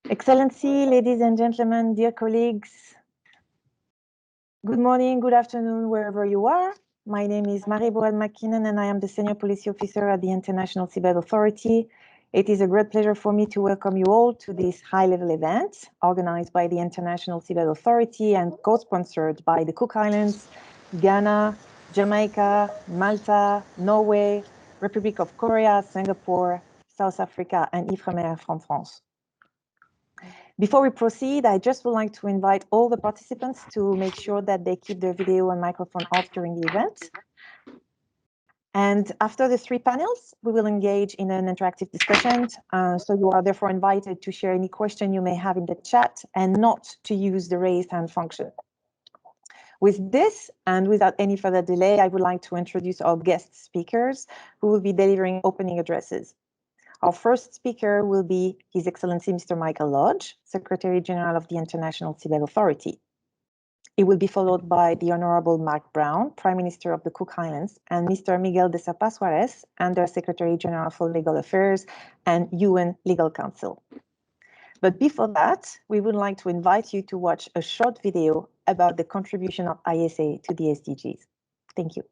Excellency, ladies and gentlemen, dear colleagues, good morning, good afternoon, wherever you are. My name is Marie Boel-McKinnon, and I am the Senior Policy Officer at the International Seabed Authority. It is a great pleasure for me to welcome you all to this high-level event organized by the International Seabed Authority and co-sponsored by the Cook Islands, Ghana, Jamaica, Malta, Norway, Republic of Korea, Singapore, South Africa, and Ifremer from France. Before we proceed, I just would like to invite all the participants to make sure that they keep their video and microphone off during the event. And after the three panels, we will engage in an interactive discussion. So you are therefore invited to share any question you may have in the chat and not to use the raise hand function. With this, and without any further delay, I would like to introduce our guest speakers who will be delivering opening addresses. Our first speaker will be His Excellency Mr. Michael Lodge, Secretary General of the International Seabed Authority. It will be followed by the Honorable Mark Brown, Prime Minister of the Cook Islands, and Mr. Miguel de Sapa Suarez, Under Secretary General for Legal Affairs and UN Legal Counsel. But before that, we would like to invite you to watch a short video about the contribution of ISA to the SDGs. Thank you.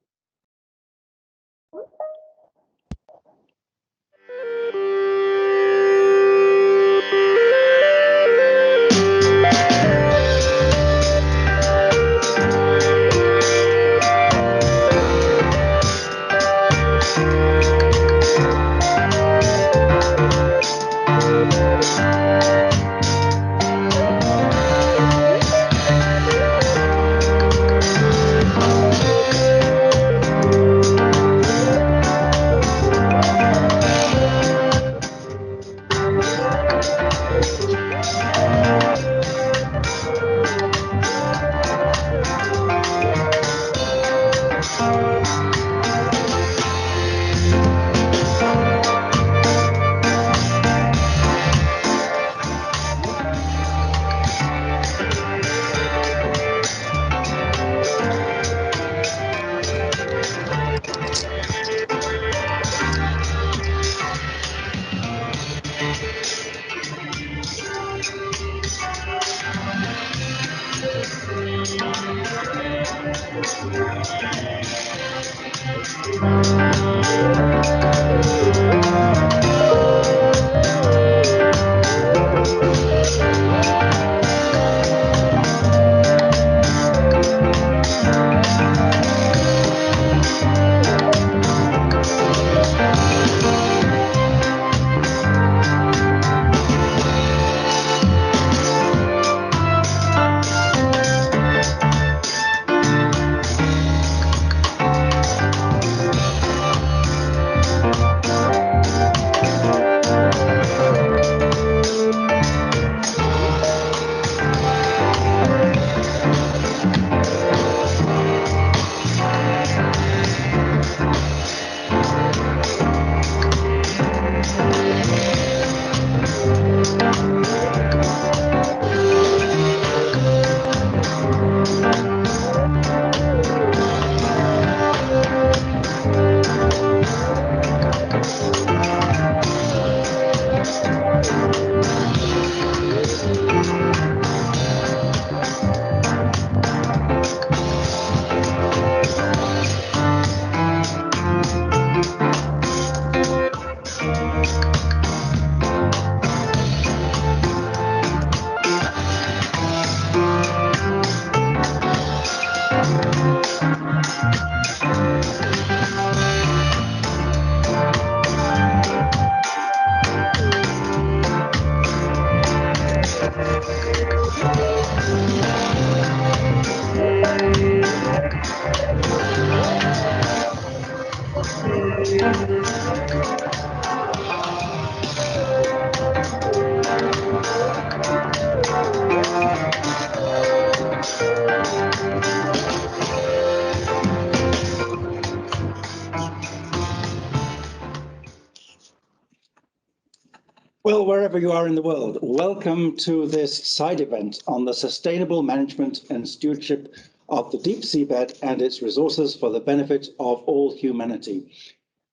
Well, wherever you are in the world, welcome to this side event on the sustainable management and stewardship of the deep seabed and its resources for the benefit of all humanity.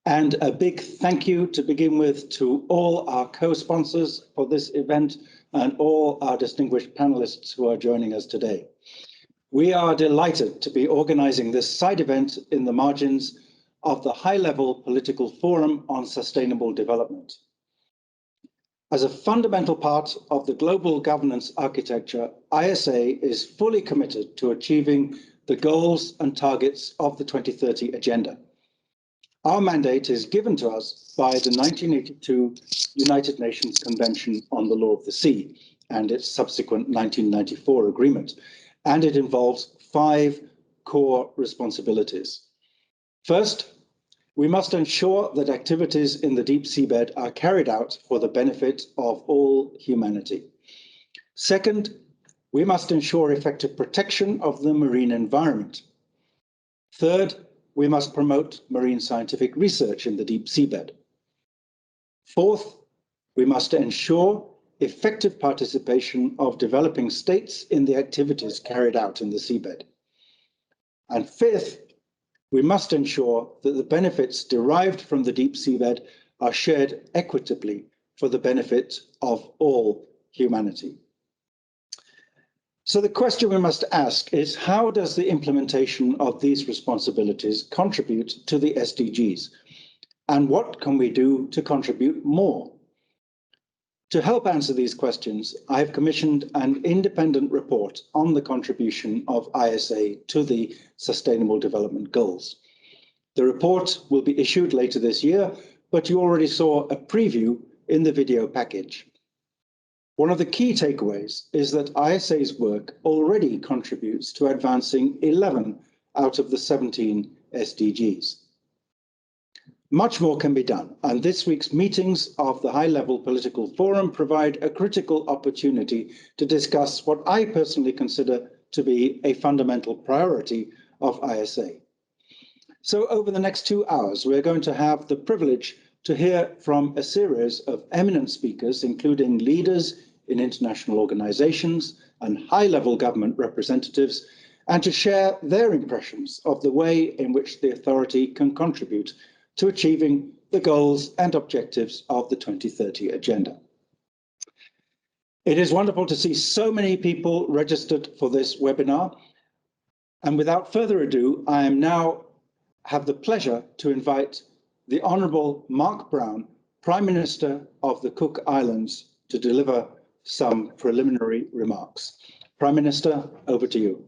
And a big thank you to begin with to all our co-sponsors for this event, and all our distinguished panelists who are joining us today. We are delighted to be organizing this side event in the margins of the high-level political forum on sustainable development. As a fundamental part of the global governance architecture, ISA is fully committed to achieving the goals and targets of the 2030 Agenda. Our mandate is given to us by the 1982 United Nations Convention on the Law of the Sea and its subsequent 1994 agreement, and it involves 5 core responsibilities. First, we must ensure that activities in the deep seabed are carried out for the benefit of all humanity. Second, we must ensure effective protection of the marine environment. Third, we must promote marine scientific research in the deep seabed. Fourth, we must ensure effective participation of developing states in the activities carried out in the seabed. And fifth, we must ensure that the benefits derived from the deep seabed are shared equitably for the benefit of all humanity. So the question we must ask is, how does the implementation of these responsibilities contribute to the SDGs? And what can we do to contribute more? To help answer these questions, I have commissioned an independent report on the contribution of ISA to the Sustainable Development Goals. The report will be issued later this year, but you already saw a preview in the video package. One of the key takeaways is that ISA's work already contributes to advancing 11 out of the 17 SDGs. Much more can be done, and this week's meetings of the high-level political forum provide a critical opportunity to discuss what I personally consider to be a fundamental priority of ISA. So over the next 2 hours, we're going to have the privilege to hear from a series of eminent speakers, including leaders in international organizations and high-level government representatives, and to share their impressions of the way in which the authority can contribute to achieving the goals and objectives of the 2030 Agenda. It is wonderful to see so many people registered for this webinar. And without further ado, I am now have the pleasure to invite the Honourable Mark Brown, Prime Minister of the Cook Islands, to deliver some preliminary remarks. Prime Minister, over to you.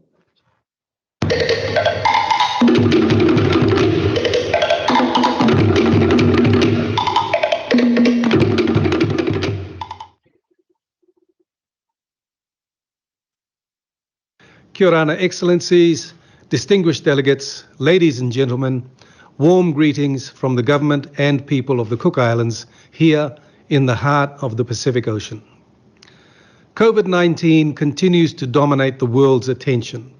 Kia ora, Excellencies, distinguished delegates, ladies and gentlemen, warm greetings from the government and people of the Cook Islands here in the heart of the Pacific Ocean. COVID-19 continues to dominate the world's attention.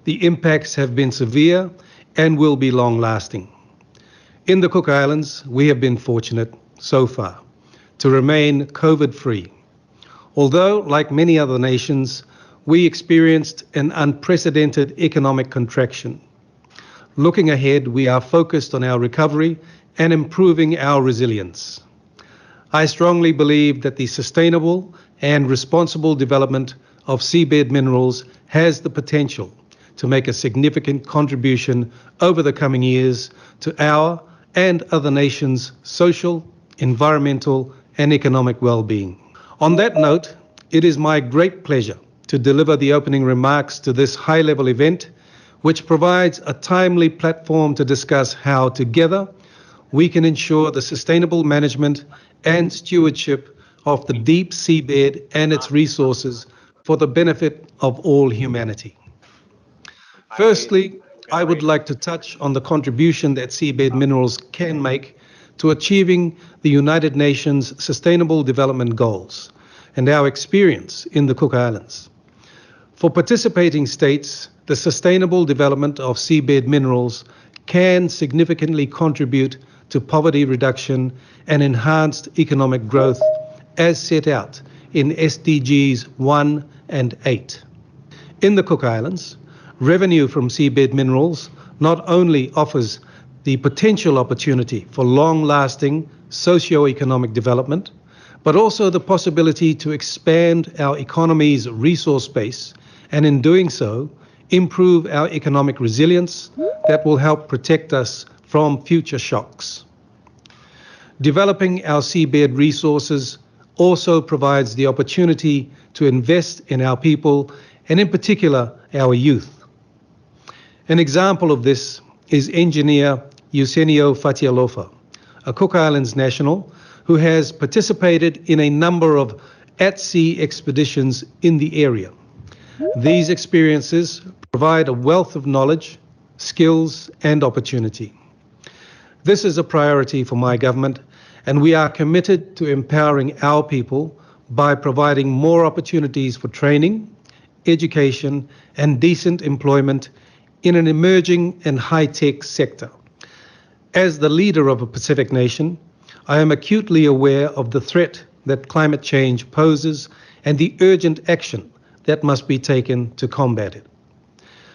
The impacts have been severe and will be long-lasting. In the Cook Islands, we have been fortunate so far to remain COVID-free. Although, like many other nations, we experienced an unprecedented economic contraction. Looking ahead, we are focused on our recovery and improving our resilience. I strongly believe that the sustainable and responsible development of seabed minerals has the potential to make a significant contribution over the coming years to our and other nations' social, environmental, and economic well-being. On that note, it is my great pleasure to deliver the opening remarks to this high-level event, which provides a timely platform to discuss how together we can ensure the sustainable management and stewardship of the deep seabed and its resources for the benefit of all humanity. Firstly, I would like to touch on the contribution that seabed minerals can make to achieving the United Nations Sustainable Development Goals and our experience in the Cook Islands. For participating states, the sustainable development of seabed minerals can significantly contribute to poverty reduction and enhanced economic growth as set out in SDGs 1 and 8. In the Cook Islands, revenue from seabed minerals not only offers the potential opportunity for long-lasting socio-economic development, but also the possibility to expand our economy's resource base, and in doing so, improve our economic resilience that will help protect us from future shocks. Developing our seabed resources also provides the opportunity to invest in our people, and in particular, our youth. An example of this is engineer Eusenio Fatialofa, a Cook Islands national who has participated in a number of at-sea expeditions in the area. These experiences provide a wealth of knowledge, skills, and opportunity. This is a priority for my government, and we are committed to empowering our people by providing more opportunities for training, education, and decent employment in an emerging and high-tech sector. As the leader of a Pacific nation, I am acutely aware of the threat that climate change poses and the urgent action that must be taken to combat it.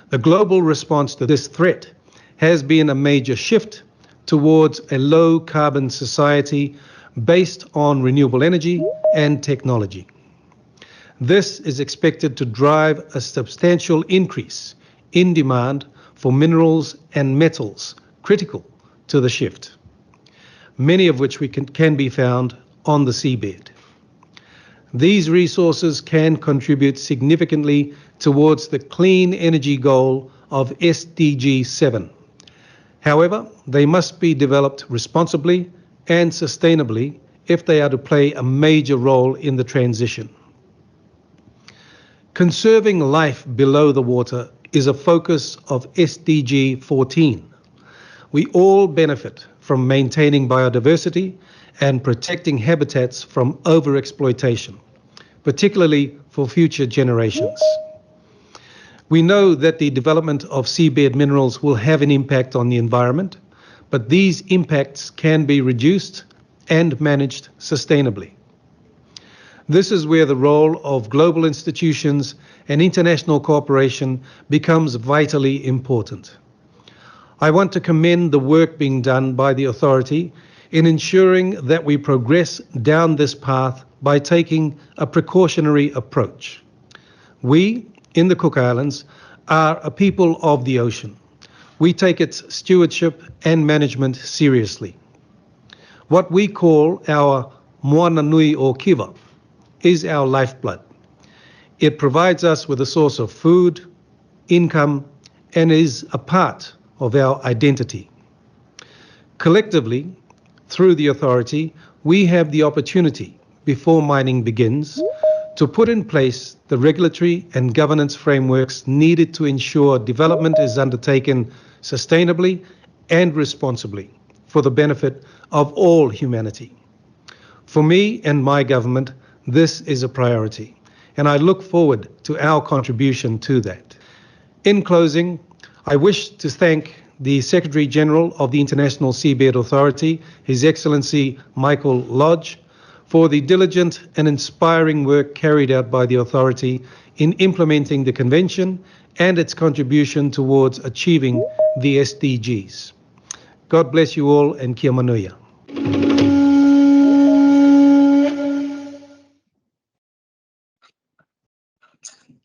The global response to this threat has been a major shift towards a low-carbon society based on renewable energy and technology. This is expected to drive a substantial increase in demand for minerals and metals critical to the shift, many of which can be found on the seabed. These resources can contribute significantly towards the clean energy goal of SDG 7. However, they must be developed responsibly and sustainably if they are to play a major role in the transition. Conserving life below the water is a focus of SDG 14. We all benefit from maintaining biodiversity and protecting habitats from overexploitation, particularly for future generations. We know that the development of seabed minerals will have an impact on the environment, but these impacts can be reduced and managed sustainably. This is where the role of global institutions and international cooperation becomes vitally important. I want to commend the work being done by the authority in ensuring that we progress down this path by taking a precautionary approach. We, in the Cook Islands, are a people of the ocean. We take its stewardship and management seriously. What we call our moana nui o kiva is our lifeblood. It provides us with a source of food, income, and is a part of our identity. Collectively, through the authority, we have the opportunity, before mining begins, to put in place the regulatory and governance frameworks needed to ensure development is undertaken sustainably and responsibly for the benefit of all humanity. For me and my government, this is a priority, and I look forward to our contribution to that. In closing, I wish to thank the Secretary General of the International Seabed Authority, His Excellency Michael Lodge, for the diligent and inspiring work carried out by the authority in implementing the convention and its contribution towards achieving the SDGs. God bless you all, and kia manuia.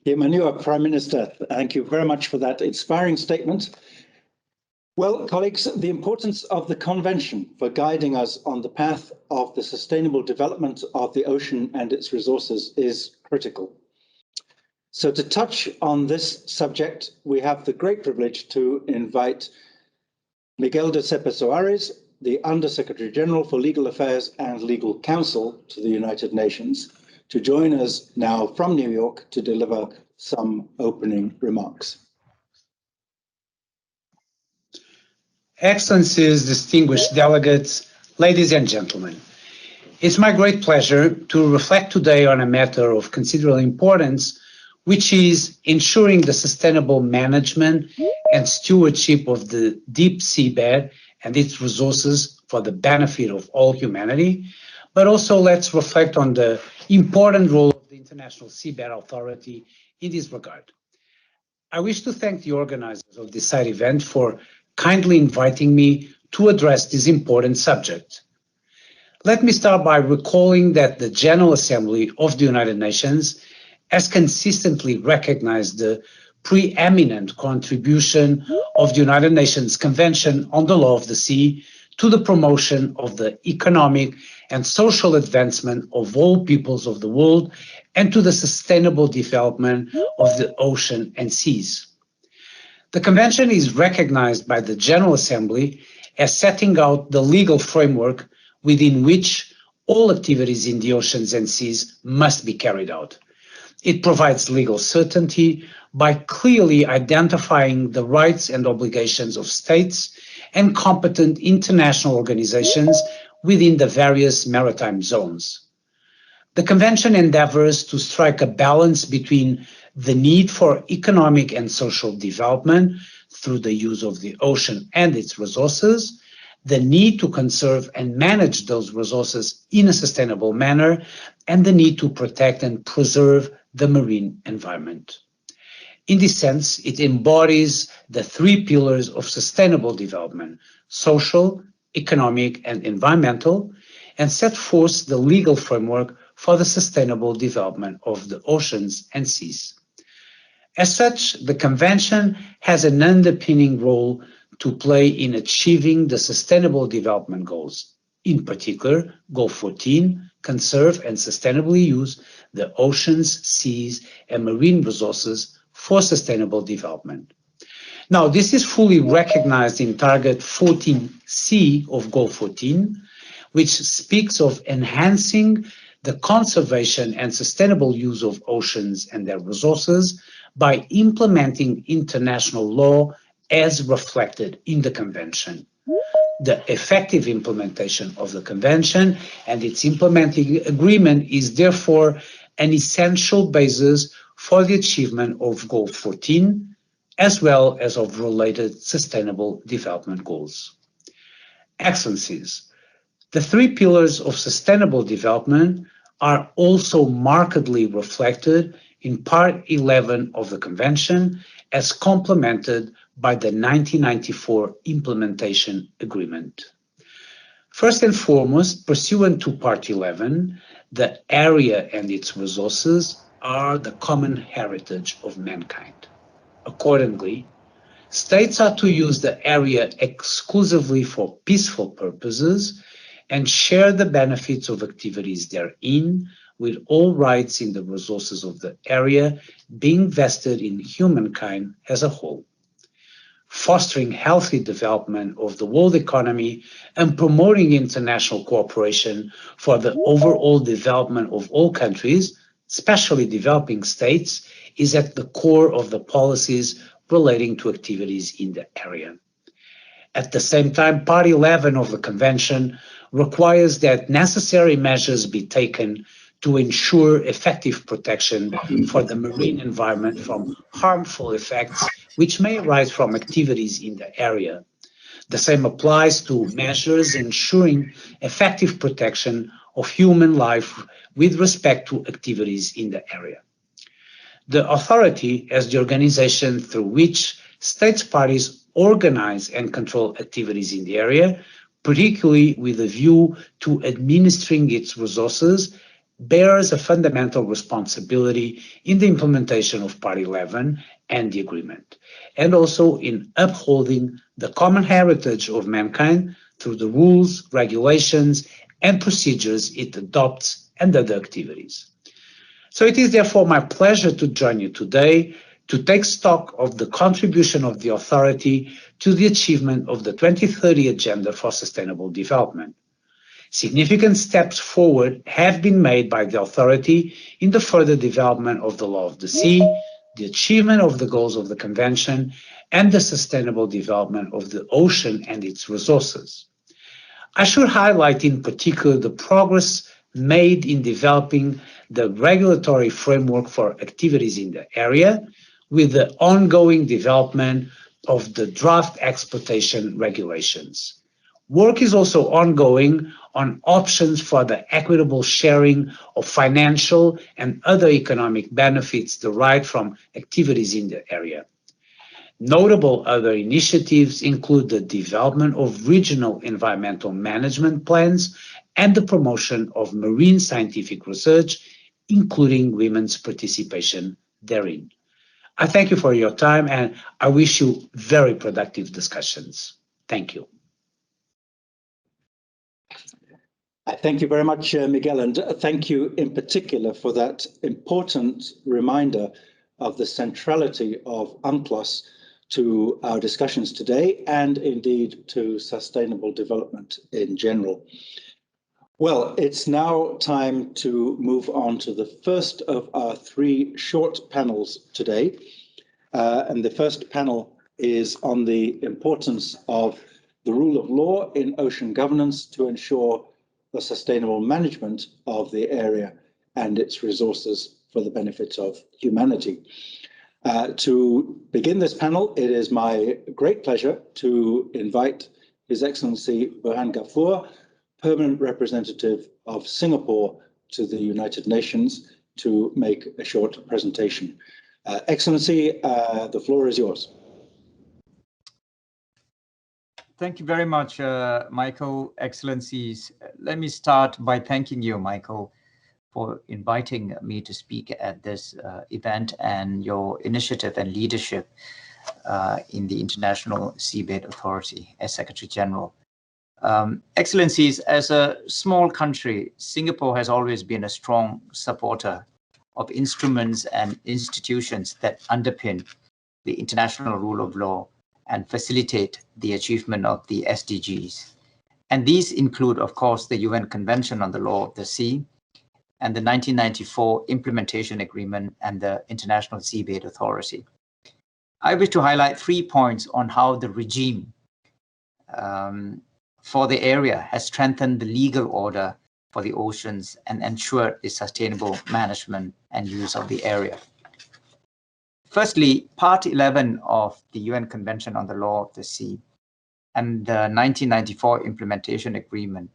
Kia manuia, Prime Minister. Thank you very much for that inspiring statement. Well, colleagues, the importance of the Convention for guiding us on the path of the sustainable development of the ocean and its resources is critical. So to touch on this subject, we have the great privilege to invite Miguel de Cepa Soares, the Under-Secretary General for Legal Affairs and Legal Counsel to the United Nations, to join us now from New York to deliver some opening remarks. Excellencies, distinguished delegates, ladies and gentlemen, it's my great pleasure to reflect today on a matter of considerable importance, which is ensuring the sustainable management and stewardship of the deep seabed and its resources for the benefit of all humanity. But also let's reflect on the important role of the International Seabed Authority in this regard. I wish to thank the organizers of this side event for kindly inviting me to address this important subject. Let me start by recalling that the General Assembly of the United Nations has consistently recognized the preeminent contribution of the United Nations Convention on the Law of the Sea to the promotion of the economic and social advancement of all peoples of the world and to the sustainable development of the ocean and seas. The Convention is recognized by the General Assembly as setting out the legal framework within which all activities in the oceans and seas must be carried out. It provides legal certainty by clearly identifying the rights and obligations of states and competent international organizations within the various maritime zones. The Convention endeavors to strike a balance between the need for economic and social development through the use of the ocean and its resources, the need to conserve and manage those resources in a sustainable manner, and the need to protect and preserve the marine environment. In this sense, it embodies the three pillars of sustainable development: social, economic, and environmental, and set forth the legal framework for the sustainable development of the oceans and seas. As such, the Convention has an underpinning role to play in achieving the Sustainable Development Goals. In particular, Goal 14, conserve and sustainably use the oceans, seas, and marine resources for sustainable development. Now, this is fully recognized in Target 14C of Goal 14, which speaks of enhancing the conservation and sustainable use of oceans and their resources by implementing international law as reflected in the Convention. The effective implementation of the Convention and its implementing agreement is therefore an essential basis for the achievement of Goal 14, as well as of related sustainable development goals. Excellencies, the three pillars of sustainable development are also markedly reflected in Part 11 of the Convention as complemented by the 1994 Implementation Agreement. First and foremost, pursuant to Part 11, the area and its resources are the common heritage of mankind. Accordingly, states are to use the area exclusively for peaceful purposes and share the benefits of activities therein, with all rights in the resources of the area being vested in humankind as a whole. Fostering healthy development of the world economy and promoting international cooperation for the overall development of all countries, especially developing states, is at the core of the policies relating to activities in the area. At the same time, Part 11 of the Convention requires that necessary measures be taken to ensure effective protection for the marine environment from harmful effects which may arise from activities in the area. The same applies to measures ensuring effective protection of human life with respect to activities in the area. The authority, as the organization through which states parties organize and control activities in the area, particularly with a view to administering its resources, bears a fundamental responsibility in the implementation of Part 11 and the agreement, and also in upholding the common heritage of mankind through the rules, regulations, and procedures it adopts and other activities. So it is therefore my pleasure to join you today to take stock of the contribution of the authority to the achievement of the 2030 Agenda for Sustainable Development. Significant steps forward have been made by the authority in the further development of the law of the sea, the achievement of the goals of the Convention, and the sustainable development of the ocean and its resources. I should highlight in particular the progress made in developing the regulatory framework for activities in the area, with the ongoing development of the draft exploitation regulations. Work is also ongoing on options for the equitable sharing of financial and other economic benefits derived from activities in the area. Notable other initiatives include the development of regional environmental management plans and the promotion of marine scientific research, including women's participation therein. I thank you for your time, and I wish you very productive discussions. Thank you. Thank you very much, Miguel, and thank you in particular for that important reminder of the centrality of UNCLOS to our discussions today and indeed to sustainable development in general. Well, it's now time to move on to the first of our three short panels today. And the first panel is on the importance of the rule of law in ocean governance to ensure the sustainable management of the area and its resources for the benefit of humanity. To begin this panel, it is my great pleasure to invite His Excellency Burhan Ghafoor, Permanent Representative of Singapore to the United Nations, to make a short presentation. Excellency, the floor is yours. Thank you very much, Michael. Excellencies, let me start by thanking you, Michael, for inviting me to speak at this event and your initiative and leadership in the International Seabed Authority as Secretary General. Excellencies, as a small country, Singapore has always been a strong supporter of instruments and institutions that underpin the international rule of law and facilitate the achievement of the SDGs. And these include, of course, the UN Convention on the Law of the Sea and the 1994 Implementation Agreement and the International Seabed Authority. I wish to highlight 3 points on how the regime for the area has strengthened the legal order for the oceans and ensured the sustainable management and use of the area. Firstly, Part 11 of the UN Convention on the Law of the Sea and the 1994 Implementation Agreement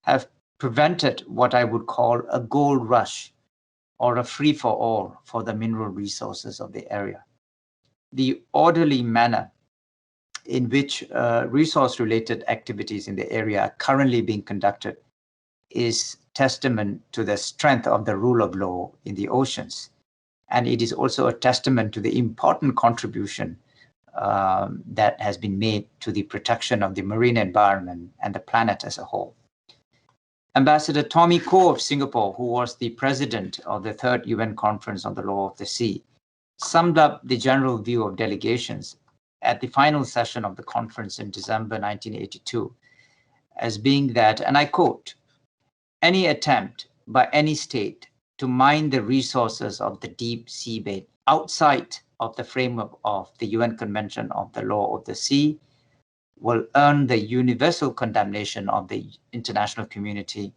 have prevented what I would call a gold rush or a free-for-all for the mineral resources of the area. The orderly manner in which resource-related activities in the area are currently being conducted is testament to the strength of the rule of law in the oceans. And it is also a testament to the important contribution that has been made to the protection of the marine environment and the planet as a whole. Ambassador Tommy Koh of Singapore, who was the president of the Third UN Conference on the Law of the Sea, summed up the general view of delegations at the final session of the conference in December 1982 as being that, and I quote, "Any attempt by any state to mine the resources of the deep seabed outside of the framework of the UN Convention of the Law of the Sea will earn the universal condemnation of the international community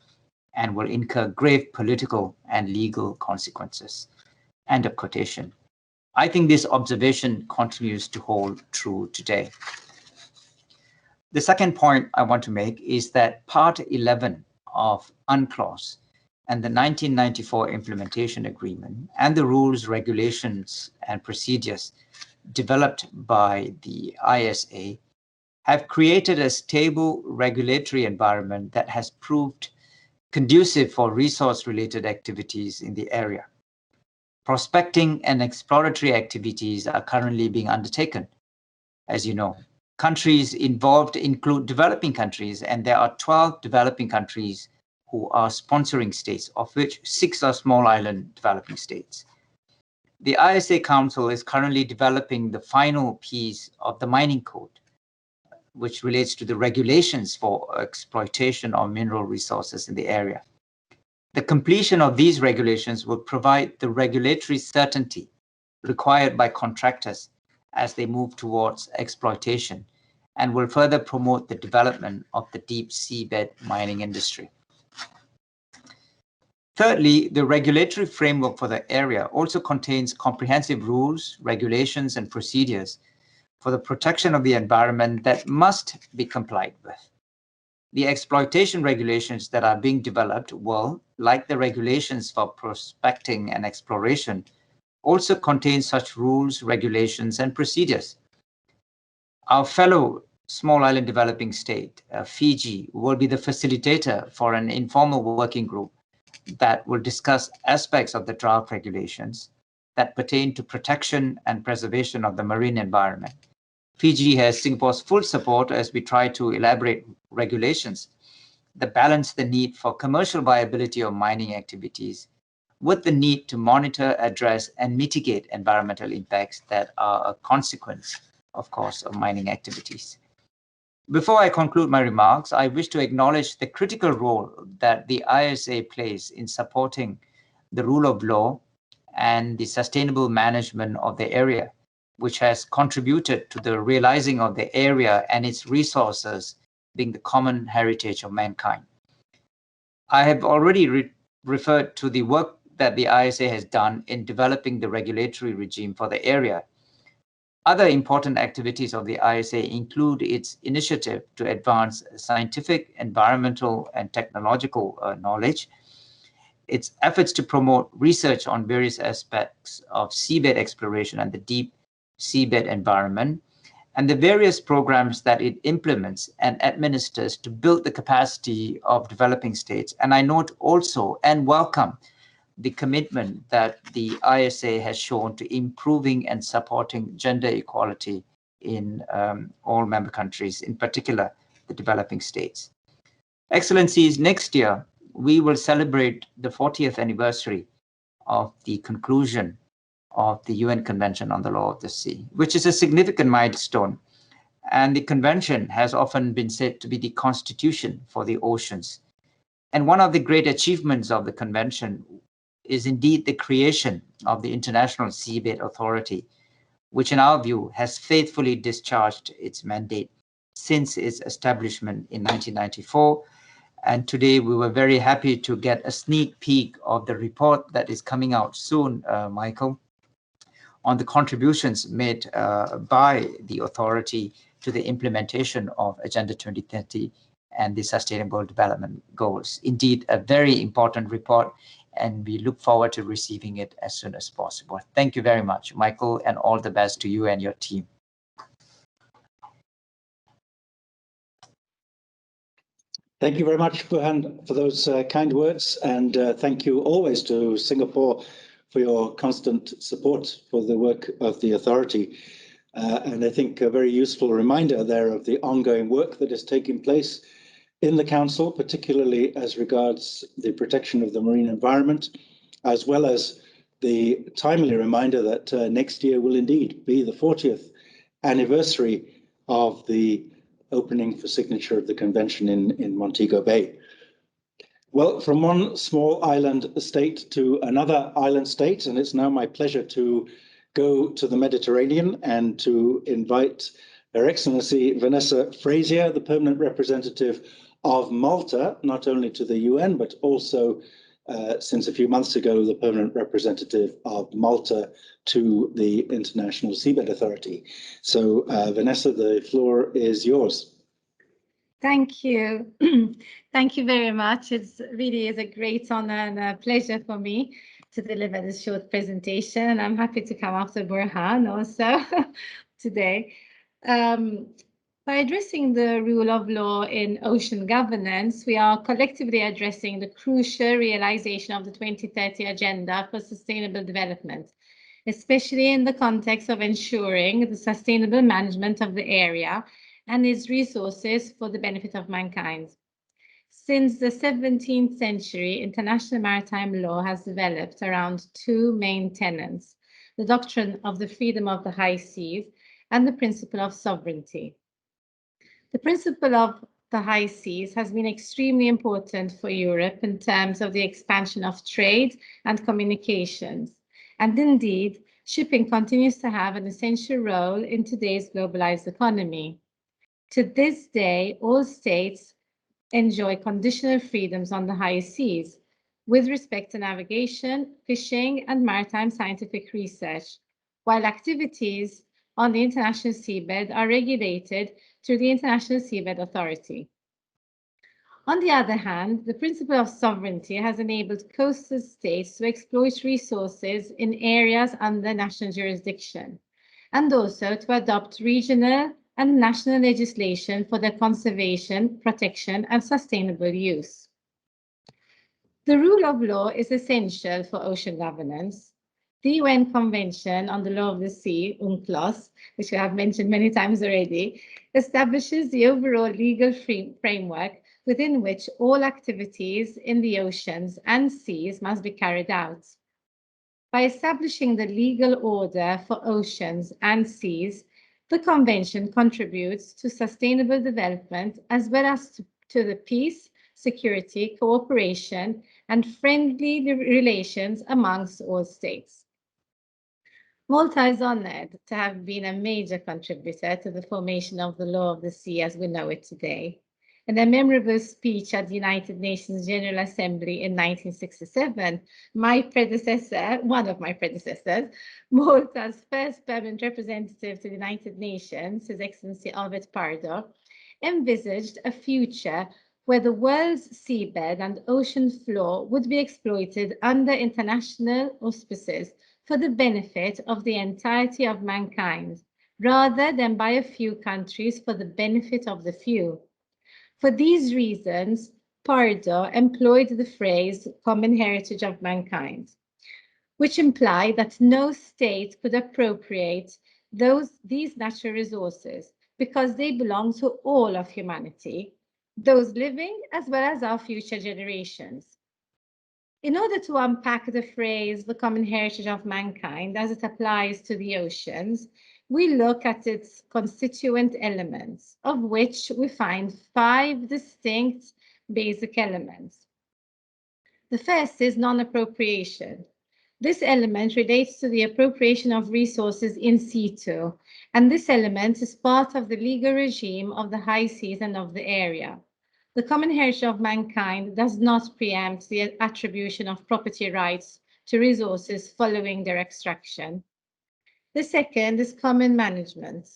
and will incur grave political and legal consequences." End of quotation. I think this observation continues to hold true today. The second point I want to make is that Part 11 of UNCLOS and the 1994 Implementation Agreement and the rules, regulations, and procedures developed by the ISA have created a stable regulatory environment that has proved conducive for resource-related activities in the area. Prospecting and exploratory activities are currently being undertaken. As you know, countries involved include developing countries, and there are 12 developing countries who are sponsoring states, of which 6 are small island developing states. The ISA Council is currently developing the final piece of the mining code, which relates to the regulations for exploitation of mineral resources in the area. The completion of these regulations will provide the regulatory certainty required by contractors as they move towards exploitation and will further promote the development of the deep seabed mining industry. Thirdly, the regulatory framework for the area also contains comprehensive rules, regulations, and procedures for the protection of the environment that must be complied with. The exploitation regulations that are being developed will, like the regulations for prospecting and exploration, also contain such rules, regulations, and procedures. Our fellow small island developing state, Fiji, will be the facilitator for an informal working group that will discuss aspects of the draft regulations that pertain to protection and preservation of the marine environment. Fiji has Singapore's full support as we try to elaborate regulations that balance the need for commercial viability of mining activities with the need to monitor, address, and mitigate environmental impacts that are a consequence, of course, of mining activities. Before I conclude my remarks, I wish to acknowledge the critical role that the ISA plays in supporting the rule of law and the sustainable management of the area, which has contributed to the realizing of the area and its resources being the common heritage of mankind. I have already referred to the work that the ISA has done in developing the regulatory regime for the area. Other important activities of the ISA include its initiative to advance scientific, environmental, and technological knowledge, its efforts to promote research on various aspects of seabed exploration and the deep seabed environment, and the various programs that it implements and administers to build the capacity of developing states. And I note also and welcome the commitment that the ISA has shown to improving and supporting gender equality in all member countries, in particular the developing states. Excellencies, next year we will celebrate the 40th anniversary of the conclusion of the UN Convention on the Law of the Sea, which is a significant milestone. And the convention has often been said to be the constitution for the oceans. And one of the great achievements of the convention is indeed the creation of the International Seabed Authority, which in our view has faithfully discharged its mandate since its establishment in 1994. And today we were very happy to get a sneak peek of the report that is coming out soon, Michael, on the contributions made by the authority to the implementation of Agenda 2030 and the Sustainable Development Goals. Indeed, a very important report, and we look forward to receiving it as soon as possible. Thank you very much, Michael, and all the best to you and your team. Thank you very much, Burhan, for those kind words, and thank you always to Singapore for your constant support for the work of the authority. And I think a very useful reminder there of the ongoing work that is taking place in the Council, particularly as regards the protection of the marine environment, as well as the timely reminder that next year will indeed be the 40th anniversary of the opening for signature of the convention in Montego Bay. Well, from one small island state to another island state, and it's now my pleasure to go to the Mediterranean and to invite Her Excellency Vanessa Frazier, the permanent representative of Malta, not only to the UN, but also since a few months ago, the permanent representative of Malta to the International Seabed Authority. So Vanessa, the floor is yours. Thank you. Thank you very much. It really is a great honor and a pleasure for me to deliver this short presentation. And I'm happy to come after Burhan also today. By addressing the rule of law in ocean governance, we are collectively addressing the crucial realization of the 2030 Agenda for Sustainable Development, especially in the context of ensuring the sustainable management of the area and its resources for the benefit of mankind. Since the 17th century, international maritime law has developed around two main tenets: the doctrine of the freedom of the high seas and the principle of sovereignty. The principle of the high seas has been extremely important for Europe in terms of the expansion of trade and communications. And indeed, shipping continues to have an essential role in today's globalized economy. To this day, all states enjoy conditional freedoms on the high seas with respect to navigation, fishing, and maritime scientific research, while activities on the international seabed are regulated through the International Seabed Authority. On the other hand, the principle of sovereignty has enabled coastal states to exploit resources in areas under national jurisdiction, and also to adopt regional and national legislation for their conservation, protection, and sustainable use. The rule of law is essential for ocean governance. The UN Convention on the Law of the Sea, UNCLOS, which we have mentioned many times already, establishes the overall legal framework within which all activities in the oceans and seas must be carried out. By establishing the legal order for oceans and seas, the Convention contributes to sustainable development as well as to the peace, security, cooperation, and friendly relations amongst all states. Malta is honored to have been a major contributor to the formation of the law of the sea as we know it today. In a memorable speech at the United Nations General Assembly in 1967, my predecessor, one of my predecessors, Malta's first permanent representative to the United Nations, His Excellency Albert Pardo, envisaged a future where the world's seabed and ocean floor would be exploited under international auspices for the benefit of the entirety of mankind, rather than by a few countries for the benefit of the few. For these reasons, Pardo employed the phrase common heritage of mankind, which implied that no state could appropriate these natural resources because they belong to all of humanity, those living as well as our future generations. In order to unpack the phrase the common heritage of mankind as it applies to the oceans, we look at its constituent elements, of which we find 5 distinct basic elements. The first is non-appropriation. This element relates to the appropriation of resources in situ, and this element is part of the legal regime of the high seas and of the area. The common heritage of mankind does not preempt the attribution of property rights to resources following their extraction. The second is common management.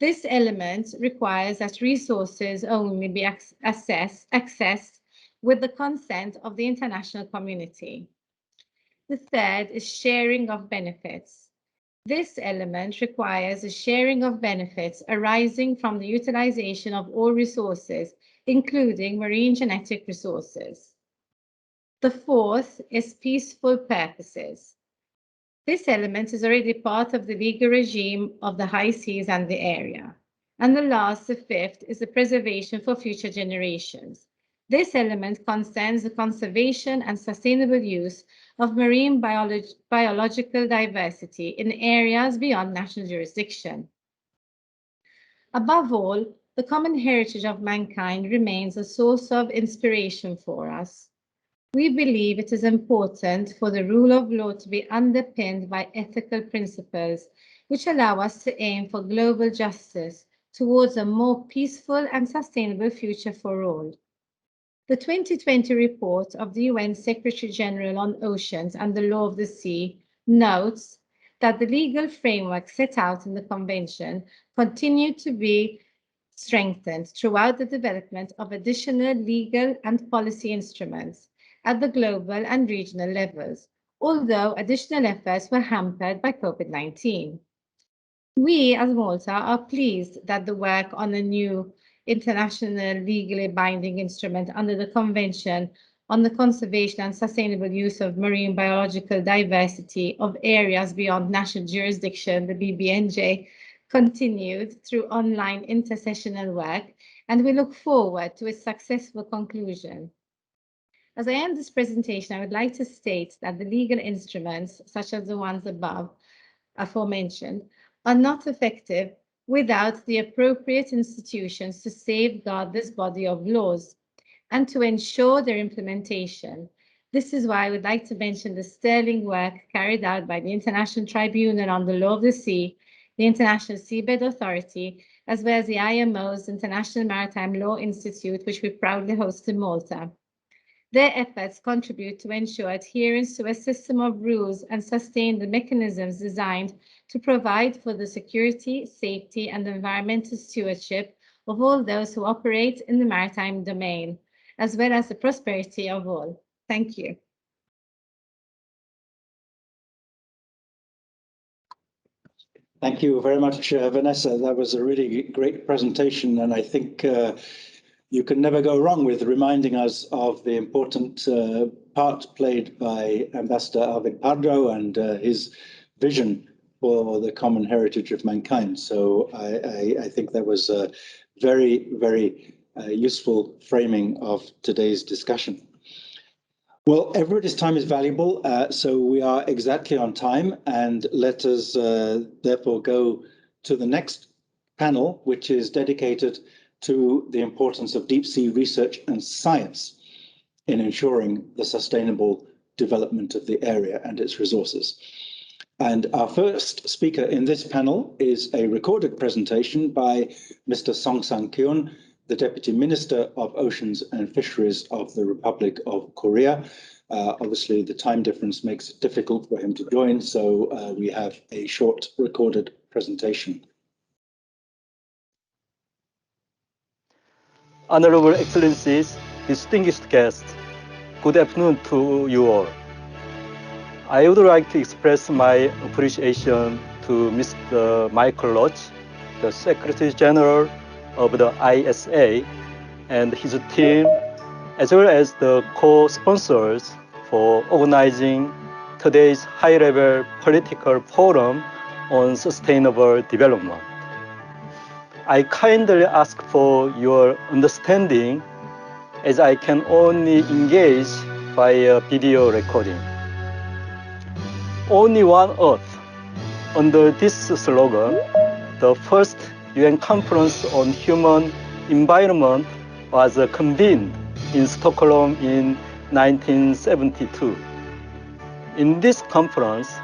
This element requires that resources only be accessed with the consent of the international community. The third is sharing of benefits. This element requires a sharing of benefits arising from the utilization of all resources, including marine genetic resources. The fourth is peaceful purposes. This element is already part of the legal regime of the high seas and the area. And the last, the fifth, is the preservation for future generations. This element concerns the conservation and sustainable use of marine biological diversity in areas beyond national jurisdiction. Above all, the common heritage of mankind remains a source of inspiration for us. We believe it is important for the rule of law to be underpinned by ethical principles, which allow us to aim for global justice towards a more peaceful and sustainable future for all. The 2020 report of the UN Secretary-General on Oceans and the Law of the Sea notes that the legal framework set out in the Convention continued to be strengthened throughout the development of additional legal and policy instruments at the global and regional levels, although additional efforts were hampered by COVID-19. We, as Malta, are pleased that the work on a new international legally binding instrument under the Convention on the Conservation and Sustainable Use of Marine Biological Diversity of Areas Beyond National Jurisdiction, the BBNJ, continued through online intersessional work, and we look forward to its successful conclusion. As I end this presentation, I would like to state that the legal instruments, such as the ones above, aforementioned, are not effective without the appropriate institutions to safeguard this body of laws and to ensure their implementation. This is why I would like to mention the sterling work carried out by the International Tribunal on the Law of the Sea, the International Seabed Authority, as well as the IMO's International Maritime Law Institute, which we proudly host in Malta. Their efforts contribute to ensure adherence to a system of rules and sustain the mechanisms designed to provide for the security, safety, and environmental stewardship of all those who operate in the maritime domain, as well as the prosperity of all. Thank you. Thank you very much, Vanessa. That was a really great presentation, and I think you can never go wrong with reminding us of the important part played by Ambassador Arvid Pardo and his vision for the common heritage of mankind. So I think that was a very, very useful framing of today's discussion. Well, everybody's time is valuable, so we are exactly on time, and let us therefore go to the next panel, which is dedicated to the importance of deep sea research and science in ensuring the sustainable development of the area and its resources. And our first speaker in this panel is a recorded presentation by Mr. Song Sang-kyun, the Deputy Minister of Oceans and Fisheries of the Republic of Korea. Obviously, the time difference makes it difficult for him to join, so we have a short recorded presentation. Honorable Excellencies, distinguished guests, good afternoon to you all. I would like to express my appreciation to Mr. Michael Roach, the Secretary General of the ISA, and his team, as well as the co-sponsors for organizing today's high-level political forum on sustainable development. I kindly ask for your understanding as I can only engage via video recording. Only one Earth. Under this slogan, the first UN Conference on Human Environment was convened in Stockholm in 1972. In this conference,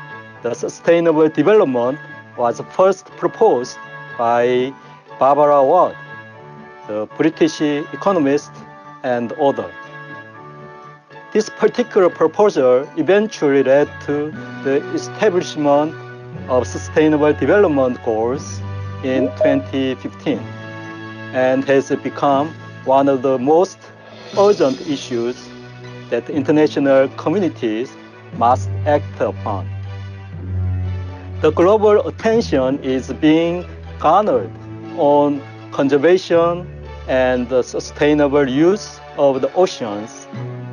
the sustainable development was first proposed by Barbara Ward, the British economist and author. This particular proposal eventually led to the establishment of Sustainable Development Goals in 2015 and has become one of the most urgent issues that international communities must act upon. The global attention is being garnered on conservation and the sustainable use of the oceans,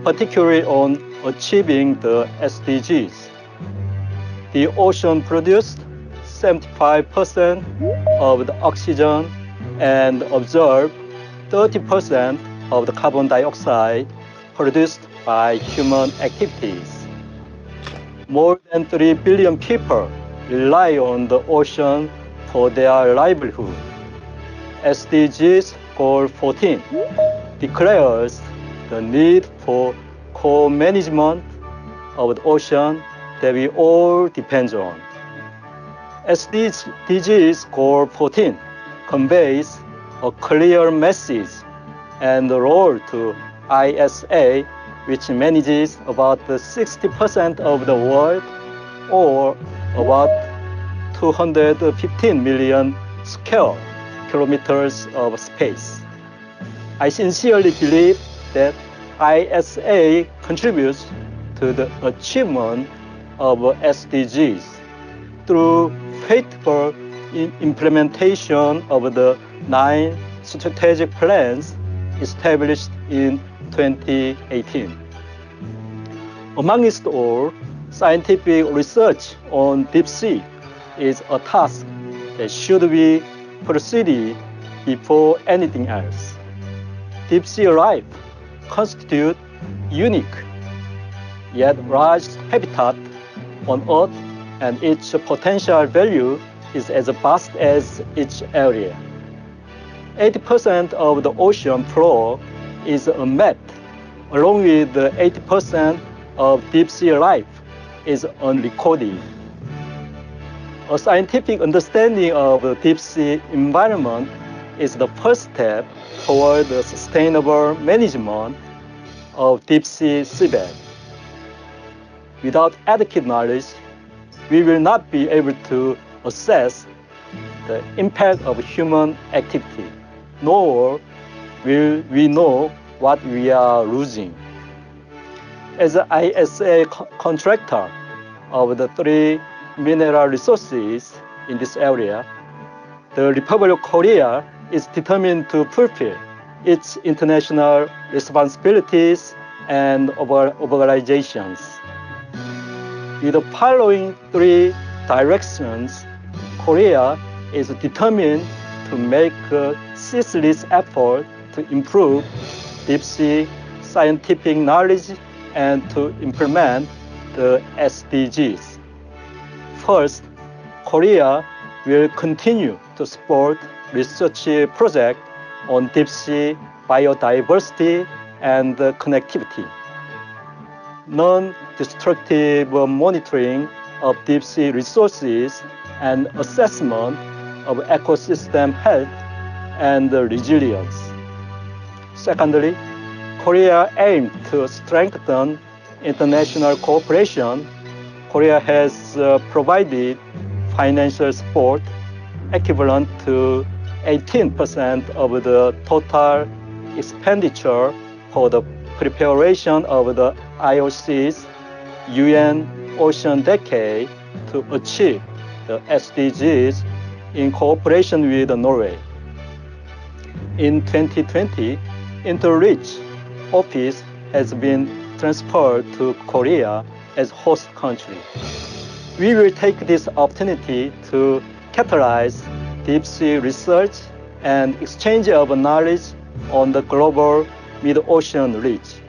particularly on achieving the SDGs. The ocean produced 75% of the oxygen and absorbed 30% of the carbon dioxide produced by human activities. More than 3 billion people rely on the ocean for their livelihood. SDGs Goal 14 declares the need for co-management of the ocean that we all depend on. SDGs Goal 14 conveys a clear message and role to ISA, which manages about 60% of the world, or about 215 million square kilometers of space. I sincerely believe that ISA contributes to the achievement of SDGs through faithful implementation of the 9 strategic plans established in 2018. Amongst all, scientific research on deep sea is a task that should be proceeded before anything else. Deep sea life constitutes unique yet large habitat on Earth, and its potential value is as vast as its area. 80% of the ocean floor is unmapped, along with 80% of deep sea life is unrecorded. A scientific understanding of the deep sea environment is the first step toward the sustainable management of deep sea seabed. Without adequate knowledge, we will not be able to assess the impact of human activity, nor will we know what we are losing. As an ISA contractor of the 3 mineral resources, in this area, the Republic of Korea is determined to fulfill its international responsibilities and obligations. With the following three directions, Korea is determined to make a ceaseless effort to improve deep-sea scientific knowledge and to implement the SDGs. First, Korea will continue to support research projects on deep-sea biodiversity and connectivity. Non-destructive monitoring of deep-sea resources and assessment of ecosystem health and resilience. Secondly, Korea aims to strengthen international cooperation. Korea has provided financial support equivalent to 18% of the total expenditure for the preparation of the IOC's UN Ocean Decade to achieve the SDGs in cooperation with Norway. In 2020, Interreach office has been transferred to Korea as host country. We will take this opportunity to catalyze deep-sea research and exchange of knowledge on the global mid-ocean reach.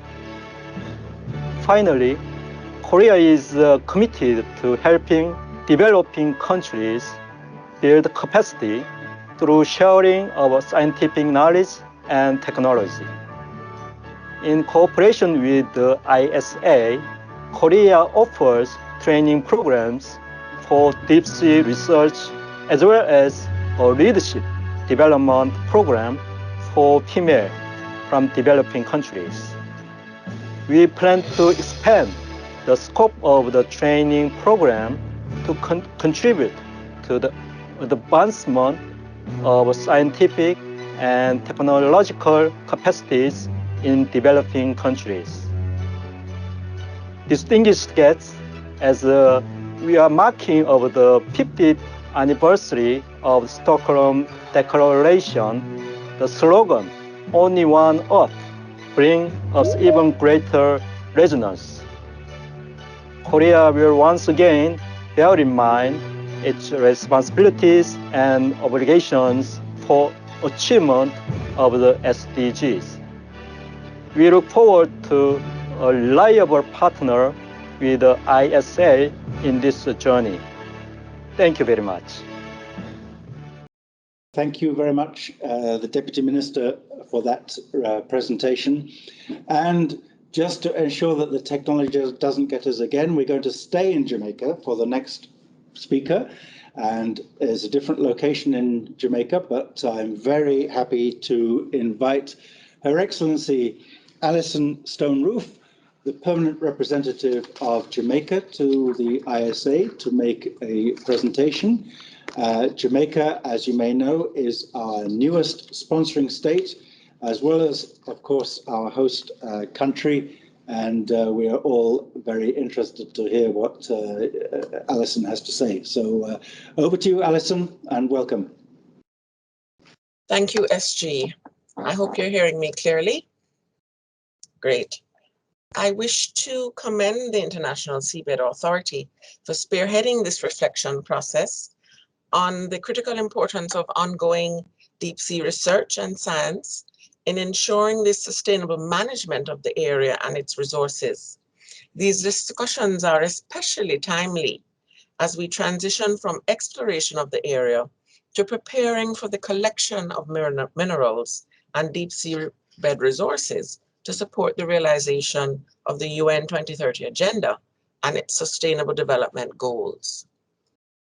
Finally, Korea is committed to helping developing countries build capacity through sharing of scientific knowledge and technology. In cooperation with the ISA, Korea offers training programs for deep-sea research as well as a leadership development program for females from developing countries. We plan to expand the scope of the training program to contribute to the advancement of scientific and technological capacities in developing countries. Distinguished guests, as we are marking of the 50th anniversary of the Stockholm Declaration, the slogan, "Only One Earth," brings us even greater resonance. Korea will once again bear in mind its responsibilities and obligations for achievement of the SDGs. We look forward to a reliable partner with the ISA in this journey. Thank you very much. Thank you very much, the Deputy Minister, for that presentation. And just to ensure that the technology doesn't get us again, we're going to stay in Jamaica for the next speaker. And there's a different location in Jamaica, but I'm very happy to invite Her Excellency Alison Stone-Roof, the permanent representative of Jamaica to the ISA, to make a presentation. Jamaica, as you may know, is our newest sponsoring state, as well as, of course, our host country. And we are all very interested to hear what Alison has to say. So over to you, Alison, and welcome. Thank you, SG. I hope you're hearing me clearly. Great. I wish to commend the International Seabed Authority for spearheading this reflection process on the critical importance of ongoing deep sea research and science in ensuring the sustainable management of the area and its resources. These discussions are especially timely as we transition from exploration of the area to preparing for the collection of minerals and deep sea bed resources to support the realization of the UN 2030 Agenda and its Sustainable Development Goals.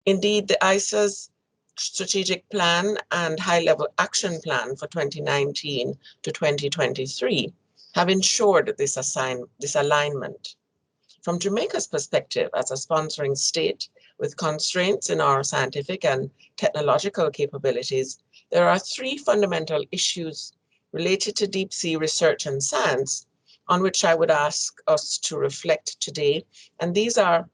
Indeed, the ISA's Strategic Plan and High-Level Action Plan for 2019 to 2023 have ensured this alignment. From Jamaica's perspective as a sponsoring state with constraints in our scientific and technological capabilities, there are three fundamental issues related to deep sea research and science on which I would ask us to reflect today. And these are,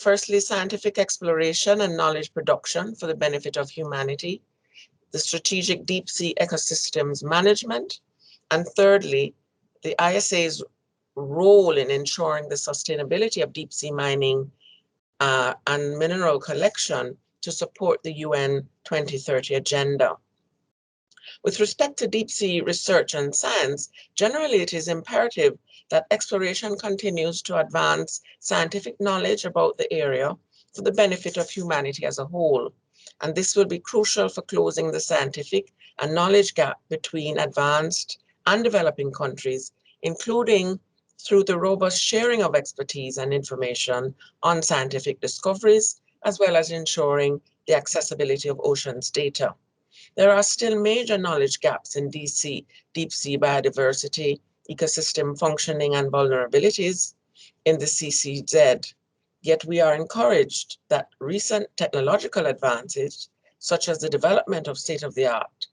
Firstly, scientific exploration and knowledge production for the benefit of humanity, the strategic deep sea ecosystems management, and thirdly, the ISA's role in ensuring the sustainability of deep sea mining and mineral collection to support the UN 2030 agenda. With respect to deep sea research and science, generally it is imperative that exploration continues to advance scientific knowledge about the area for the benefit of humanity as a whole. And this will be crucial for closing the scientific and knowledge gap between advanced and developing countries, including through the robust sharing of expertise and information on scientific discoveries, as well as ensuring the accessibility of oceans data. There are still major knowledge gaps in deep sea biodiversity, ecosystem functioning, and vulnerabilities in the CCZ. Yet we are encouraged that recent technological advances, such as the development of state-of-the-art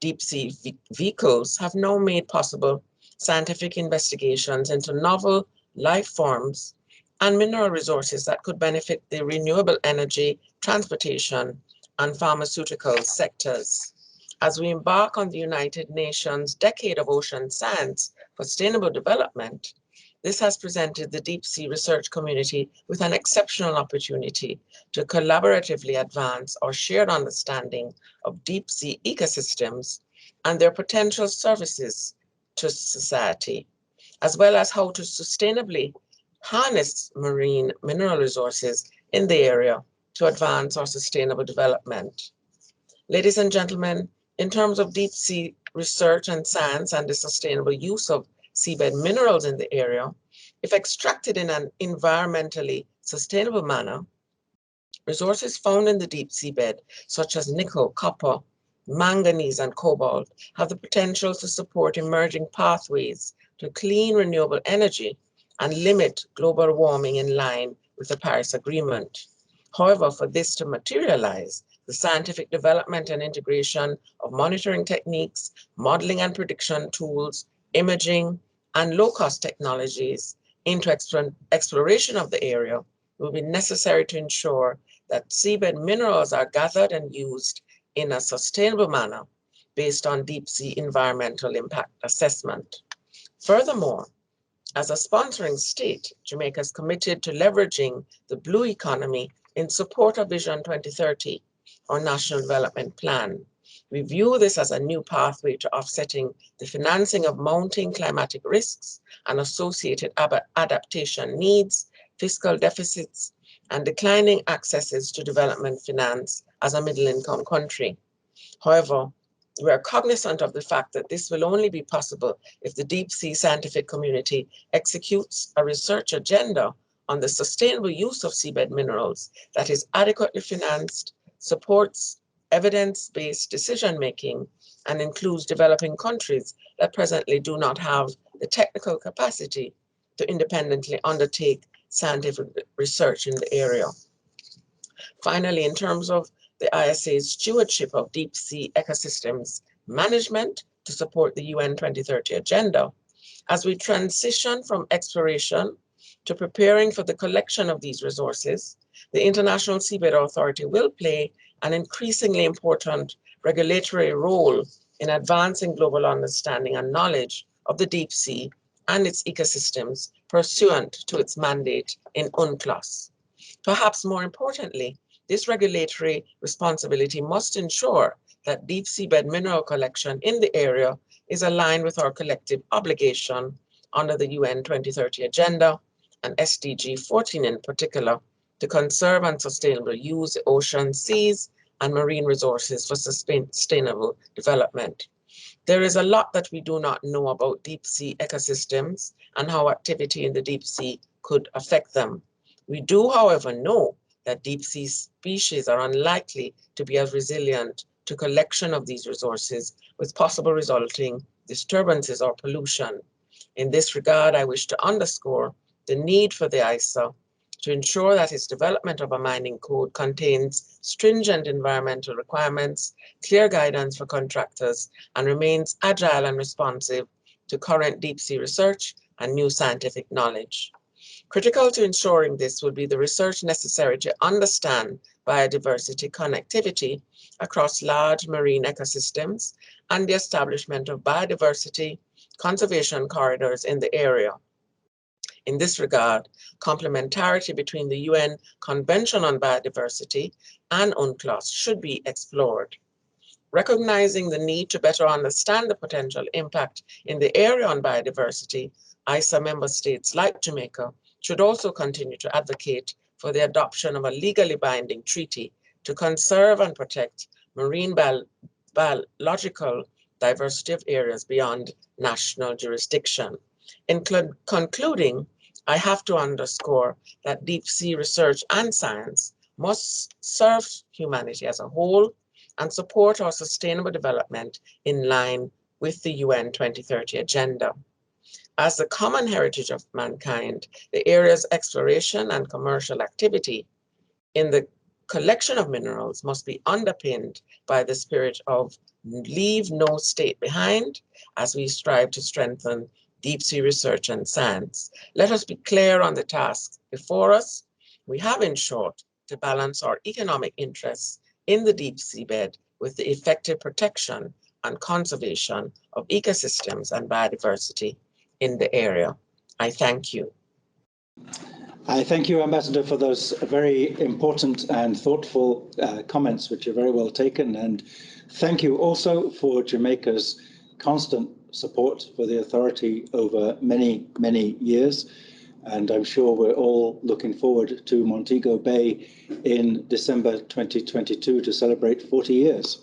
deep sea vehicles, have now made possible scientific investigations into novel life forms and mineral resources that could benefit the renewable energy, transportation, and pharmaceutical sectors. As we embark on the United Nations Decade of Ocean Science for Sustainable Development, this has presented the deep sea research community with an exceptional opportunity to collaboratively advance our shared understanding of deep sea ecosystems and their potential services to society, as well as how to sustainably harness marine mineral resources in the area to advance our sustainable development. Ladies and gentlemen, in terms of deep sea research and science and the sustainable use of seabed minerals in the area, if extracted in an environmentally sustainable manner, resources found in the deep seabed, such as nickel, copper, manganese, and cobalt, have the potential to support emerging pathways to clean renewable energy and limit global warming in line with the Paris Agreement. However, for this to materialize, the scientific development and integration of monitoring techniques, modeling and prediction tools, imaging, and low-cost technologies into exploration of the area will be necessary to ensure that seabed minerals are gathered and used in a sustainable manner based on deep sea environmental impact assessment. Furthermore, as a sponsoring state, Jamaica is committed to leveraging the blue economy in support of Vision 2030, our National Development Plan. We view this as a new pathway to offsetting the financing of mounting climatic risks and associated adaptation needs, fiscal deficits, and declining accesses to development finance as a middle-income country. However, we are cognizant of the fact that this will only be possible if the deep sea scientific community executes a research agenda on the sustainable use of seabed minerals that is adequately financed, supports evidence-based decision-making, and includes developing countries that presently do not have the technical capacity to independently undertake scientific research in the area. Finally, in terms of the ISA's stewardship of deep sea ecosystems management to support the UN 2030 agenda, as we transition from exploration to preparing for the collection of these resources, the International Seabed Authority will play an increasingly important regulatory role in advancing global understanding and knowledge of the deep sea and its ecosystems pursuant to its mandate in UNCLOS. Perhaps more importantly, this regulatory responsibility must ensure that deep seabed mineral collection in the area is aligned with our collective obligation under the UN 2030 Agenda and SDG 14 in particular to conserve and sustainably use the ocean, seas, and marine resources for sustainable development. There is a lot that we do not know about deep sea ecosystems and how activity in the deep sea could affect them. We do, however, know that deep sea species are unlikely to be as resilient to collection of these resources with possible resulting disturbances or pollution. In this regard, I wish to underscore the need for the ISA to ensure that its development of a mining code contains stringent environmental requirements, clear guidance for contractors, and remains agile and responsive to current deep sea research and new scientific knowledge. Critical to ensuring this would be the research necessary to understand biodiversity connectivity across large marine ecosystems and the establishment of biodiversity conservation corridors in the area. In this regard, complementarity between the UN Convention on Biodiversity and UNCLOS should be explored. Recognizing the need to better understand the potential impact in the area on biodiversity, ISA member states like Jamaica should also continue to advocate for the adoption of a legally binding treaty to conserve and protect marine biological diversity of areas beyond national jurisdiction. In concluding, I have to underscore that deep sea research and science must serve humanity as a whole and support our sustainable development in line with the UN 2030 agenda. As the common heritage of mankind, the area's exploration and commercial activity in the collection of minerals must be underpinned by the spirit of leave no state behind as we strive to strengthen deep sea research and science. Let us be clear on the task before us. We have, in short, to balance our economic interests in the deep seabed with the effective protection and conservation of ecosystems and biodiversity in the area. I thank you. I thank you, Ambassador, for those very important and thoughtful comments, which are very well taken. And thank you also for Jamaica's constant support for the authority over many, many years. And I'm sure we're all looking forward to Montego Bay in December 2022 to celebrate 40 years.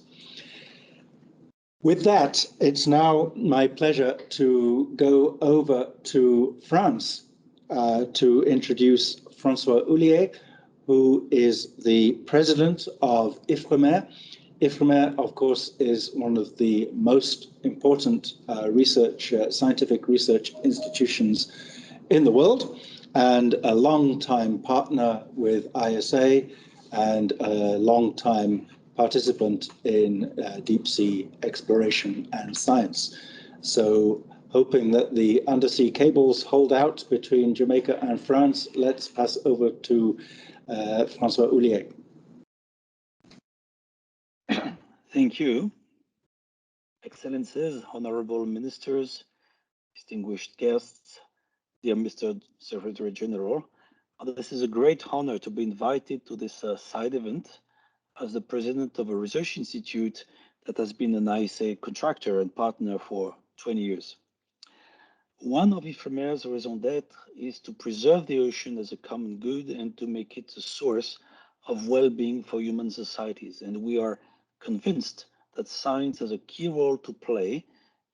With that, it's now my pleasure to go over to France to introduce François Houllier, who is the president of IFREMER. IFREMER, of course, is one of the most important scientific research institutions in the world, and a long-time partner with ISA and a long-time participant in deep sea exploration and science. So, hoping that the undersea cables hold out between Jamaica and France, let's pass over to François Houllier. Thank you. Excellencies, honorable ministers, distinguished guests, dear Mr. Secretary General, this is a great honor to be invited to this side event as the president of a research institute that has been an ISA contractor and partner for 20 years. One of IFREMER's raison d'etre is to preserve the ocean as a common good and to make it a source of well-being for human societies. And we are convinced that science has a key role to play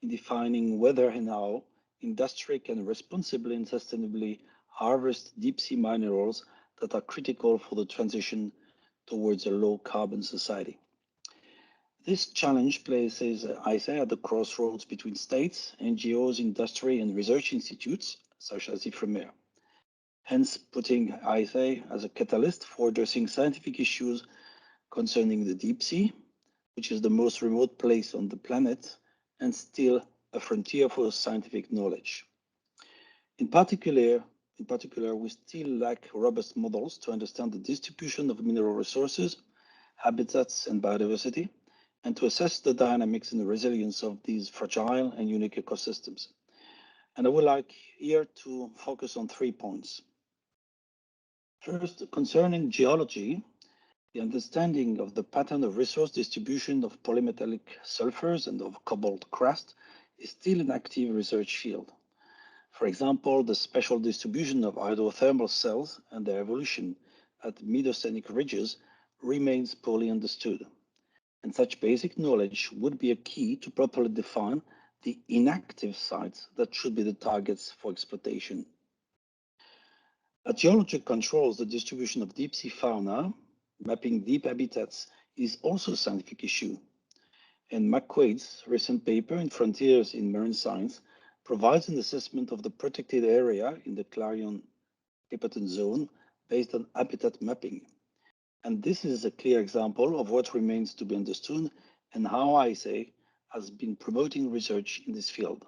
in defining whether and how industry can responsibly and sustainably harvest deep sea minerals that are critical for the transition towards a low-carbon society. This challenge places ISA at the crossroads between states, NGOs, industry, and research institutes, such as IFREMER, hence putting ISA as a catalyst for addressing scientific issues concerning the deep sea, which is the most remote place on the planet and still a frontier for scientific knowledge. In particular, we still lack robust models to understand the distribution of mineral resources, habitats, and biodiversity, and to assess the dynamics and the resilience of these fragile and unique ecosystems. And I would like here to focus on 3 points. First, concerning geology, the understanding of the pattern of resource distribution of polymetallic sulfurs and of cobalt crust is still an active research field. For example, the spatial distribution of hydrothermal cells and their evolution at mid-oceanic ridges remains poorly understood. And such basic knowledge would be a key to properly define the inactive sites that should be the targets for exploitation. As geology controls the distribution of deep sea fauna, mapping deep habitats is also a scientific issue. And McQuaid's recent paper in Frontiers in Marine Science provides an assessment of the protected area in the Clarion-Clipperton zone based on habitat mapping. And this is a clear example of what remains to be understood and how ISA has been promoting research in this field.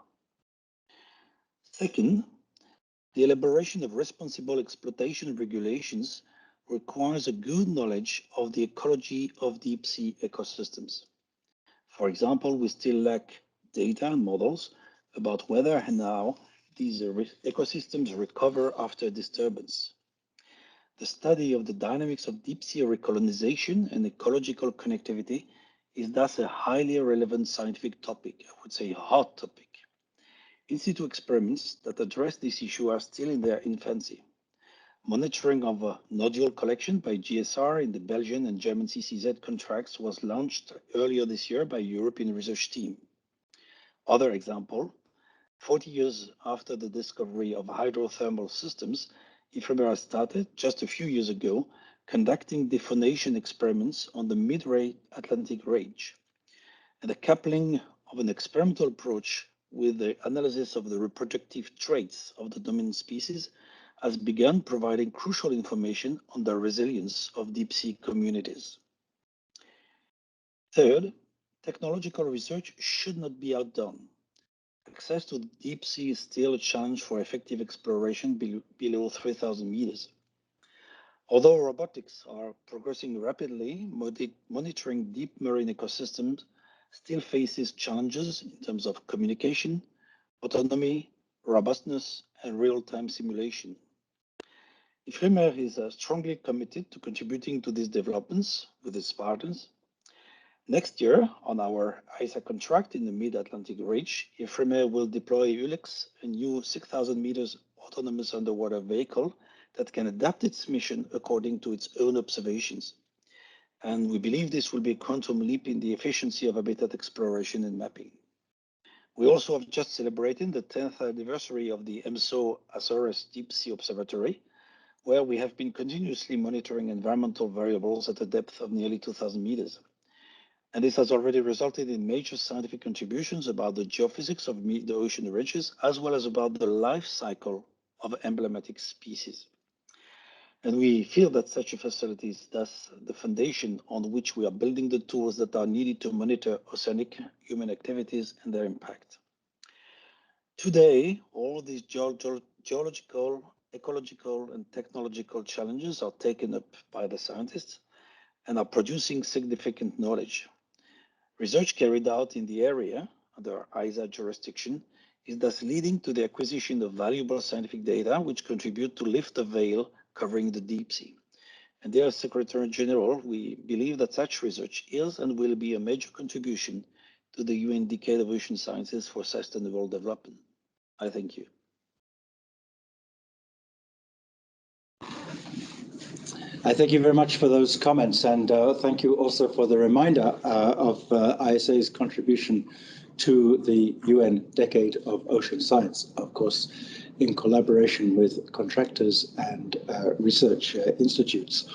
Second, The elaboration of responsible exploitation regulations requires a good knowledge of the ecology of deep sea ecosystems. For example, we still lack data and models about whether and how these ecosystems recover after disturbance. The study of the dynamics of deep sea recolonization and ecological connectivity is thus a highly relevant scientific topic, I would say a hot topic. In situ experiments that address this issue are still in their infancy. Monitoring of a nodule collection by GSR in the Belgian and German CCZ contracts was launched earlier this year by a European research team. Other example, 40 years after the discovery of hydrothermal systems, IFREMER started just a few years ago conducting dephonation experiments on the mid-Atlantic range. And the coupling of an experimental approach with the analysis of the reproductive traits of the dominant species has begun providing crucial information on the resilience of deep sea communities. Third, technological research should not be outdone. Access to the deep sea is still a challenge for effective exploration below 3,000 meters. Although robotics are progressing rapidly, monitoring deep marine ecosystems still faces challenges in terms of communication, autonomy, robustness, and real-time simulation. IFREMER is strongly committed to contributing to these developments with its partners. Next year, on our ISA contract in the mid-Atlantic range, IFREMER will deploy ULEX, a new 6,000 meters autonomous underwater vehicle that can adapt its mission according to its own observations. And we believe this will be a quantum leap in the efficiency of habitat exploration and mapping. We also have just celebrated the 10th anniversary of the EMSO Azores Deep Sea Observatory, where we have been continuously monitoring environmental variables at a depth of nearly 2,000 meters. And this has already resulted in major scientific contributions about the geophysics of the ocean ridges, as well as about the life cycle of emblematic species. And we feel that such a facility is thus the foundation on which we are building the tools that are needed to monitor oceanic human activities and their impact. Today, all these geological, ecological, and technological challenges are taken up by the scientists and are producing significant knowledge. Research carried out in the area under ISA jurisdiction is thus leading to the acquisition of valuable scientific data which contribute to lift the veil covering the deep sea. And dear Secretary General, we believe that such research is and will be a major contribution to the UN Decade of Ocean Sciences for Sustainable Development. I thank you. I thank you very much for those comments, and thank you also for the reminder of ISA's contribution to the UN Decade of Ocean Science, of course, in collaboration with contractors and research institutes.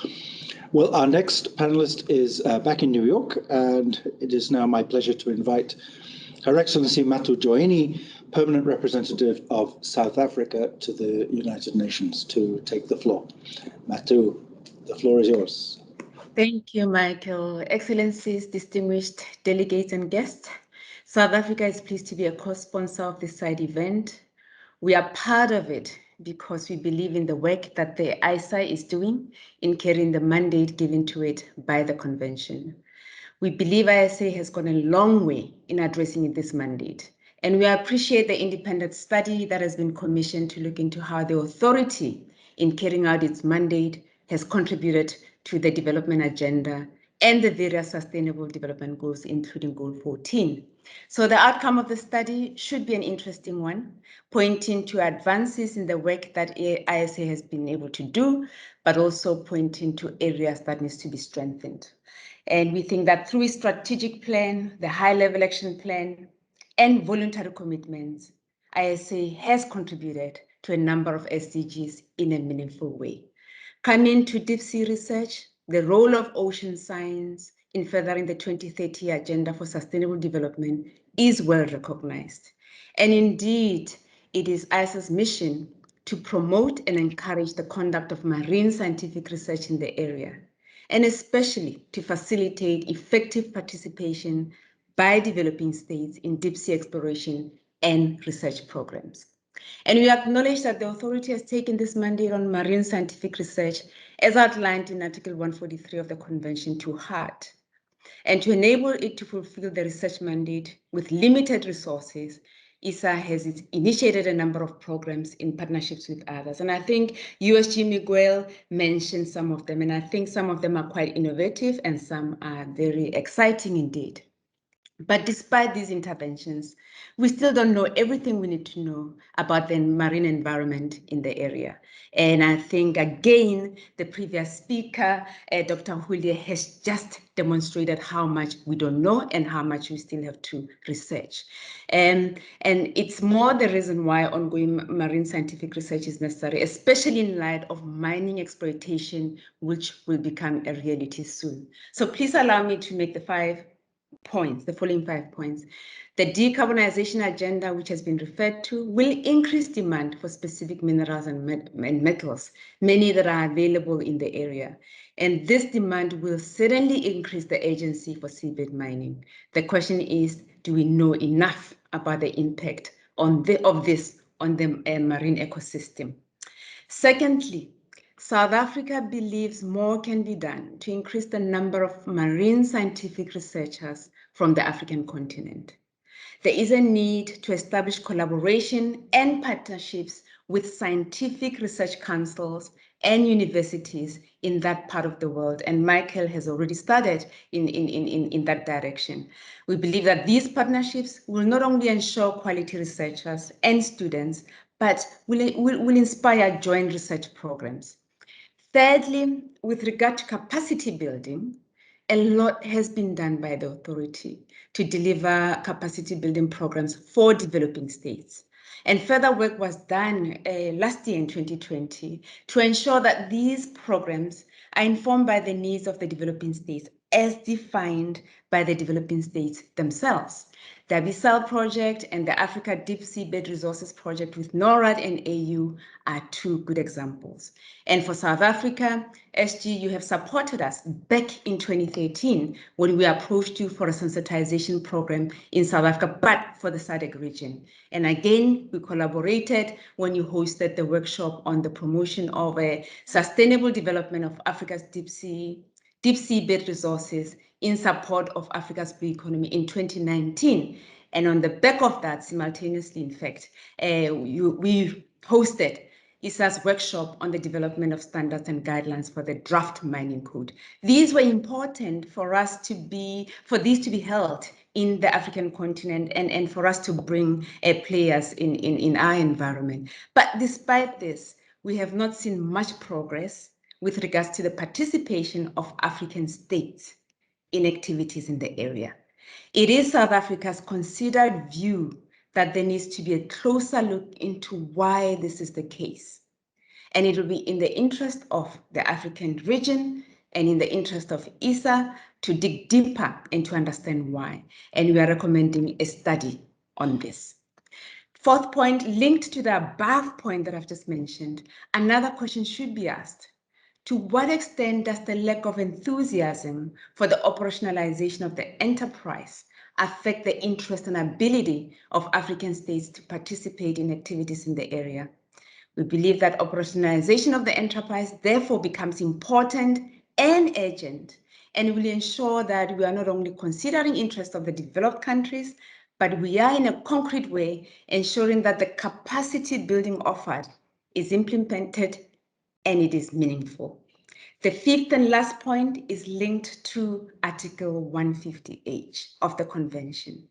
Well, our next panelist is back in New York, and it is now my pleasure to invite Her Excellency Matu Joini, Permanent Representative of South Africa to the United Nations, to take the floor. Matu, the floor is yours. Thank you, Michael. Excellencies, distinguished delegates and guests, South Africa is pleased to be a co-sponsor of this side event. We are part of it because we believe in the work that the ISA is doing in carrying the mandate given to it by the convention. We believe ISA has gone a long way in addressing this mandate, and we appreciate the independent study that has been commissioned to look into how the authority in carrying out its mandate has contributed to the development agenda and the various sustainable development goals, including goal 14. So the outcome of the study should be an interesting one, pointing to advances in the work that ISA has been able to do, but also pointing to areas that needs to be strengthened. And we think that through a strategic plan, the high-level action plan, and voluntary commitments, ISA has contributed to a number of SDGs in a meaningful way. Coming to deep sea research, the role of ocean science in furthering the 2030 Agenda for Sustainable Development is well recognized. And indeed, it is ISA's mission to promote and encourage the conduct of marine scientific research in the area, and especially to facilitate effective participation by developing states in deep sea exploration and research programs. And we acknowledge that the authority has taken this mandate on marine scientific research, as outlined in Article 143 of the Convention, to heart. And to enable it to fulfill the research mandate with limited resources, ISA has initiated a number of programs in partnerships with others. And I think USG Miguel mentioned some of them, and I think some of them are quite innovative and some are very exciting indeed. But despite these interventions, we still don't know everything we need to know about the marine environment in the area. And I think, again, the previous speaker, Dr. Hulie, has just demonstrated how much we don't know and how much we still have to research. And it's more the reason why ongoing marine scientific research is necessary, especially in light of mining exploitation, which will become a reality soon. So please allow me to make the following 5 points. The decarbonization agenda, which has been referred to, will increase demand for specific minerals and metals, many that are available in the area. And this demand will certainly increase the urgency for seabed mining. The question is, do we know enough about the impact of this on the marine ecosystem? Secondly, South Africa believes more can be done to increase the number of marine scientific researchers from the African continent. There is a need to establish collaboration and partnerships with scientific research councils and universities in that part of the world. And Michael has already started in that direction. We believe that these partnerships will not only ensure quality researchers and students, but will inspire joint research programs. Thirdly, with regard to capacity building, a lot has been done by the authority to deliver capacity building programs for developing states. And further work was done last year in 2020 to ensure that these programs are informed by the needs of the developing states as defined by the developing states themselves. The Abyssal project and the Africa Deep Seabed Resources project with NORAD and AU are two good examples. And for South Africa, SG, you have supported us back in 2013 when we approached you for a sensitization program in South Africa, but for the SADC region. And again, we collaborated when you hosted the workshop on the promotion of a sustainable development of Africa's deep seabed resources in support of Africa's blue economy in 2019. And on the back of that, simultaneously, in fact, we hosted ISA's workshop on the development of standards and guidelines for the draft mining code. These were important for these to be held in the African continent and for us to bring players in our environment. But despite this, we have not seen much progress with regards to the participation of African states in activities in the area. It is South Africa's considered view that there needs to be a closer look into why this is the case. And it will be in the interest of the African region and in the interest of ISA to dig deeper and to understand why. And we are recommending a study on this. Fourth point, linked to the above point that I've just mentioned, another question should be asked. To what extent does the lack of enthusiasm for the operationalization of the enterprise affect the interest and ability of African states to participate in activities in the area? We believe that operationalization of the enterprise therefore becomes important and urgent, and will ensure that we are not only considering interests of the developed countries, but we are in a concrete way ensuring that the capacity building offered is implemented and it is meaningful. The fifth and last point is linked to Article 150H of the Convention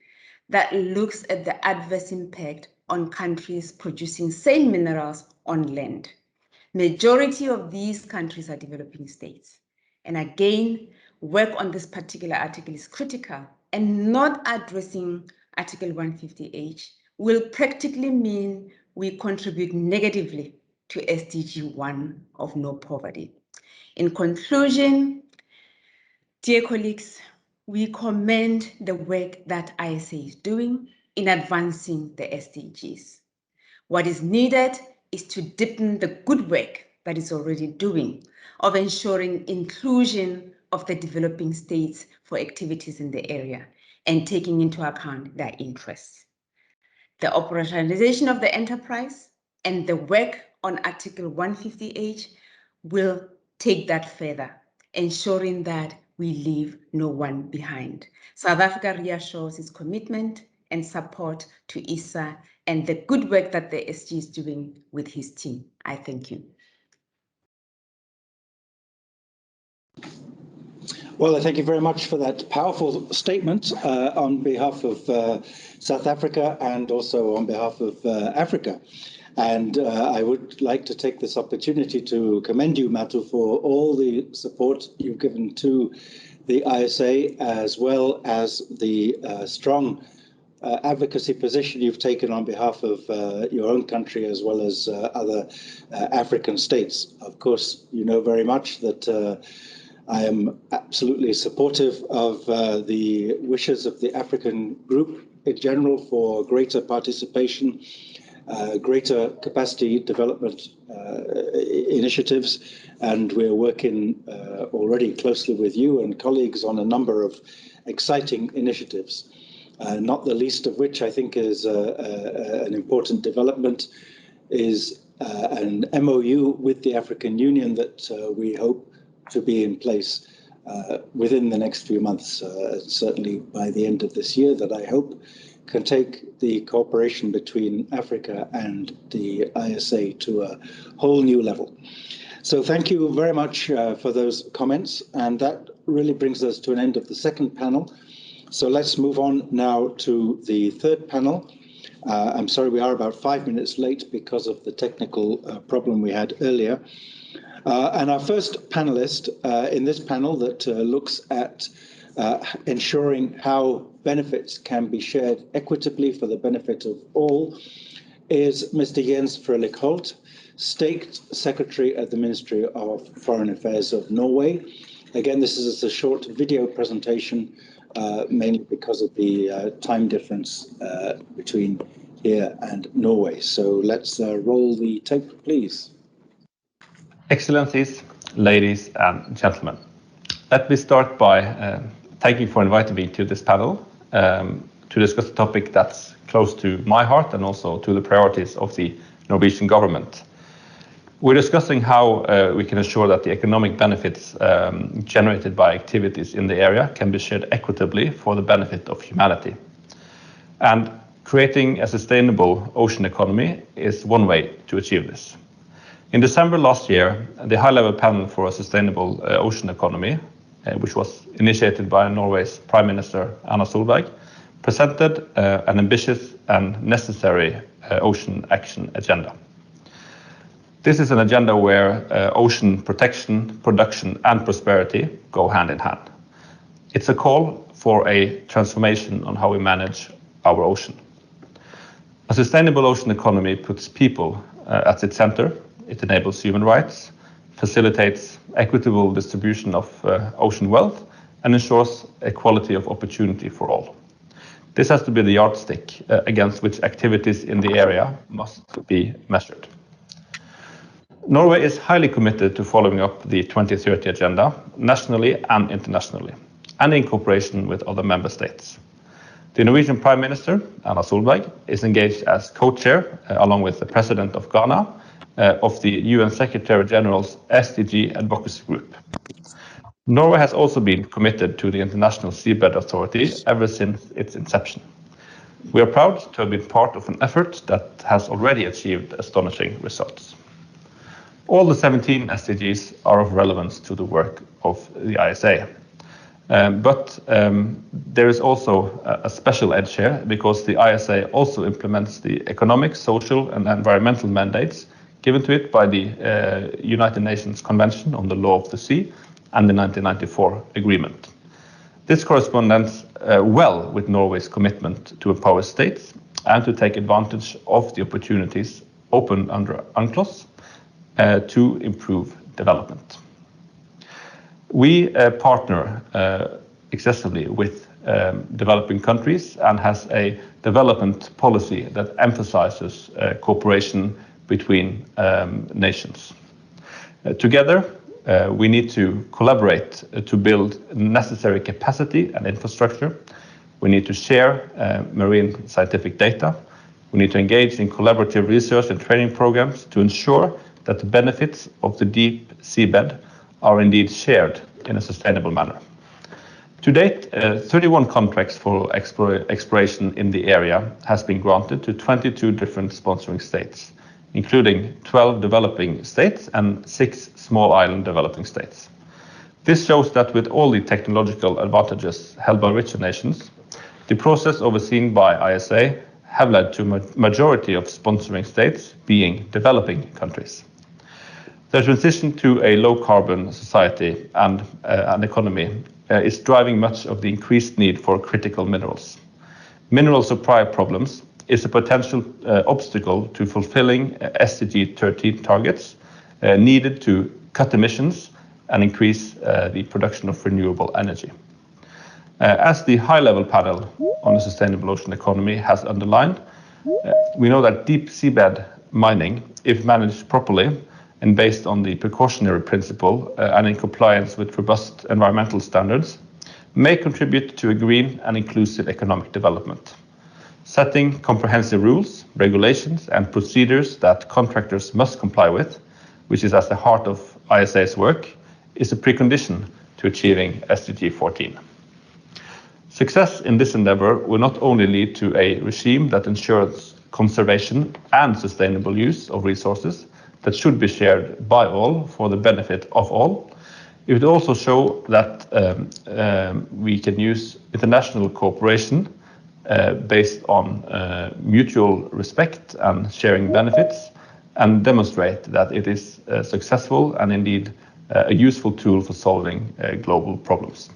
that looks at the adverse impact on countries producing same minerals on land. Majority of these countries are developing states. And again, work on this particular article is critical, and not addressing Article 150H will practically mean we contribute negatively to SDG 1 of no poverty. In conclusion, dear colleagues, we commend the work that ISA is doing in advancing the SDGs. What is needed is to deepen the good work that is already doing of ensuring inclusion of the developing states for activities in the area and taking into account their interests. The operationalization of the enterprise and the work on Article 150H will take that further, ensuring that we leave no one behind. South Africa reassures its commitment and support to ISA and the good work that the SG is doing with his team. I thank you. Well, thank you very much for that powerful statement on behalf of South Africa and also on behalf of Africa. And I would like to take this opportunity to commend you, Matu, for all the support you've given to the ISA, as well as the strong advocacy position you've taken on behalf of your own country, as well as other African states. Of course, you know very much that I am absolutely supportive of the wishes of the African group in general for greater participation, greater capacity development initiatives, and we're working already closely with you and colleagues on a number of exciting initiatives, not the least of which I think is an important development is an MOU with the African Union that we hope to be in place within the next few months, certainly by the end of this year, that I hope can take the cooperation between Africa and the ISA to a whole new level. So thank you very much for those comments, and that really brings us to an end of the second panel. So let's move on now to the third panel. I'm sorry, we are about 5 minutes late because of the technical problem we had earlier. And our first panelist in this panel that looks at ensuring how benefits can be shared equitably for the benefit of all is Mr. Jens Frølich Holt, State Secretary at the Ministry of Foreign Affairs of Norway. Again, this is a short video presentation, mainly because of the time difference between here and Norway. So let's roll the tape, please. Excellencies, ladies and gentlemen, let me start by thanking you for inviting me to this panel to discuss a topic that's close to my heart and also to the priorities of the Norwegian government. We're discussing how we can ensure that the economic benefits generated by activities in the area can be shared equitably for the benefit of humanity. And creating a sustainable ocean economy is one way to achieve this. In December last year, the high-level panel for a sustainable ocean economy, which was initiated by Norway's Prime Minister Erna Solberg, presented an ambitious and necessary ocean action agenda. This is an agenda where ocean protection, production, and prosperity go hand in hand. It's a call for a transformation on how we manage our ocean. A sustainable ocean economy puts people at its center. It enables human rights, facilitates equitable distribution of ocean wealth, and ensures equality of opportunity for all. This has to be the yardstick against which activities in the area must be measured. Norway is highly committed to following up the 2030 agenda nationally and internationally, and in cooperation with other member states. The Norwegian Prime Minister, Erna Solberg, is engaged as co-chair, along with the President of Ghana, of the UN Secretary General's SDG Advocacy Group. Norway has also been committed to the International Seabed Authority ever since its inception. We are proud to have been part of an effort that has already achieved astonishing results. All the 17 SDGs are of relevance to the work of the ISA. But there is also a special edge here because the ISA also implements the economic, social, and environmental mandates given to it by the United Nations Convention on the Law of the Sea and the 1994 agreement. This corresponds well with Norway's commitment to empower states and to take advantage of the opportunities open under UNCLOS to improve development. We partner excessively with developing countries and has a development policy that emphasizes cooperation between nations. Together, we need to collaborate to build necessary capacity and infrastructure. We need to share marine scientific data. We need to engage in collaborative research and training programs to ensure that the benefits of the deep seabed are indeed shared in a sustainable manner. To date, 31 contracts for exploration in the area has been granted to 22 different sponsoring states, including 12 developing states and 6 small island developing states. This shows that with all the technological advantages held by richer nations, the process overseen by ISA have led to a majority of sponsoring states being developing countries. The transition to a low-carbon society and an economy is driving much of the increased need for critical minerals. Mineral supply problems is a potential obstacle to fulfilling SDG 13 targets needed to cut emissions and increase the production of renewable energy. As the high-level panel on the sustainable ocean economy has underlined, we know that deep seabed mining, if managed properly and based on the precautionary principle and in compliance with robust environmental standards, may contribute to a green and inclusive economic development. Setting comprehensive rules, regulations, and procedures that contractors must comply with, which is at the heart of ISA's work, is a precondition to achieving SDG 14. Success in this endeavor will not only lead to a regime that ensures conservation and sustainable use of resources that should be shared by all for the benefit of all, it would also show that we can use international cooperation based on mutual respect and sharing benefits, and demonstrate that it is successful and indeed a useful tool for solving global problems.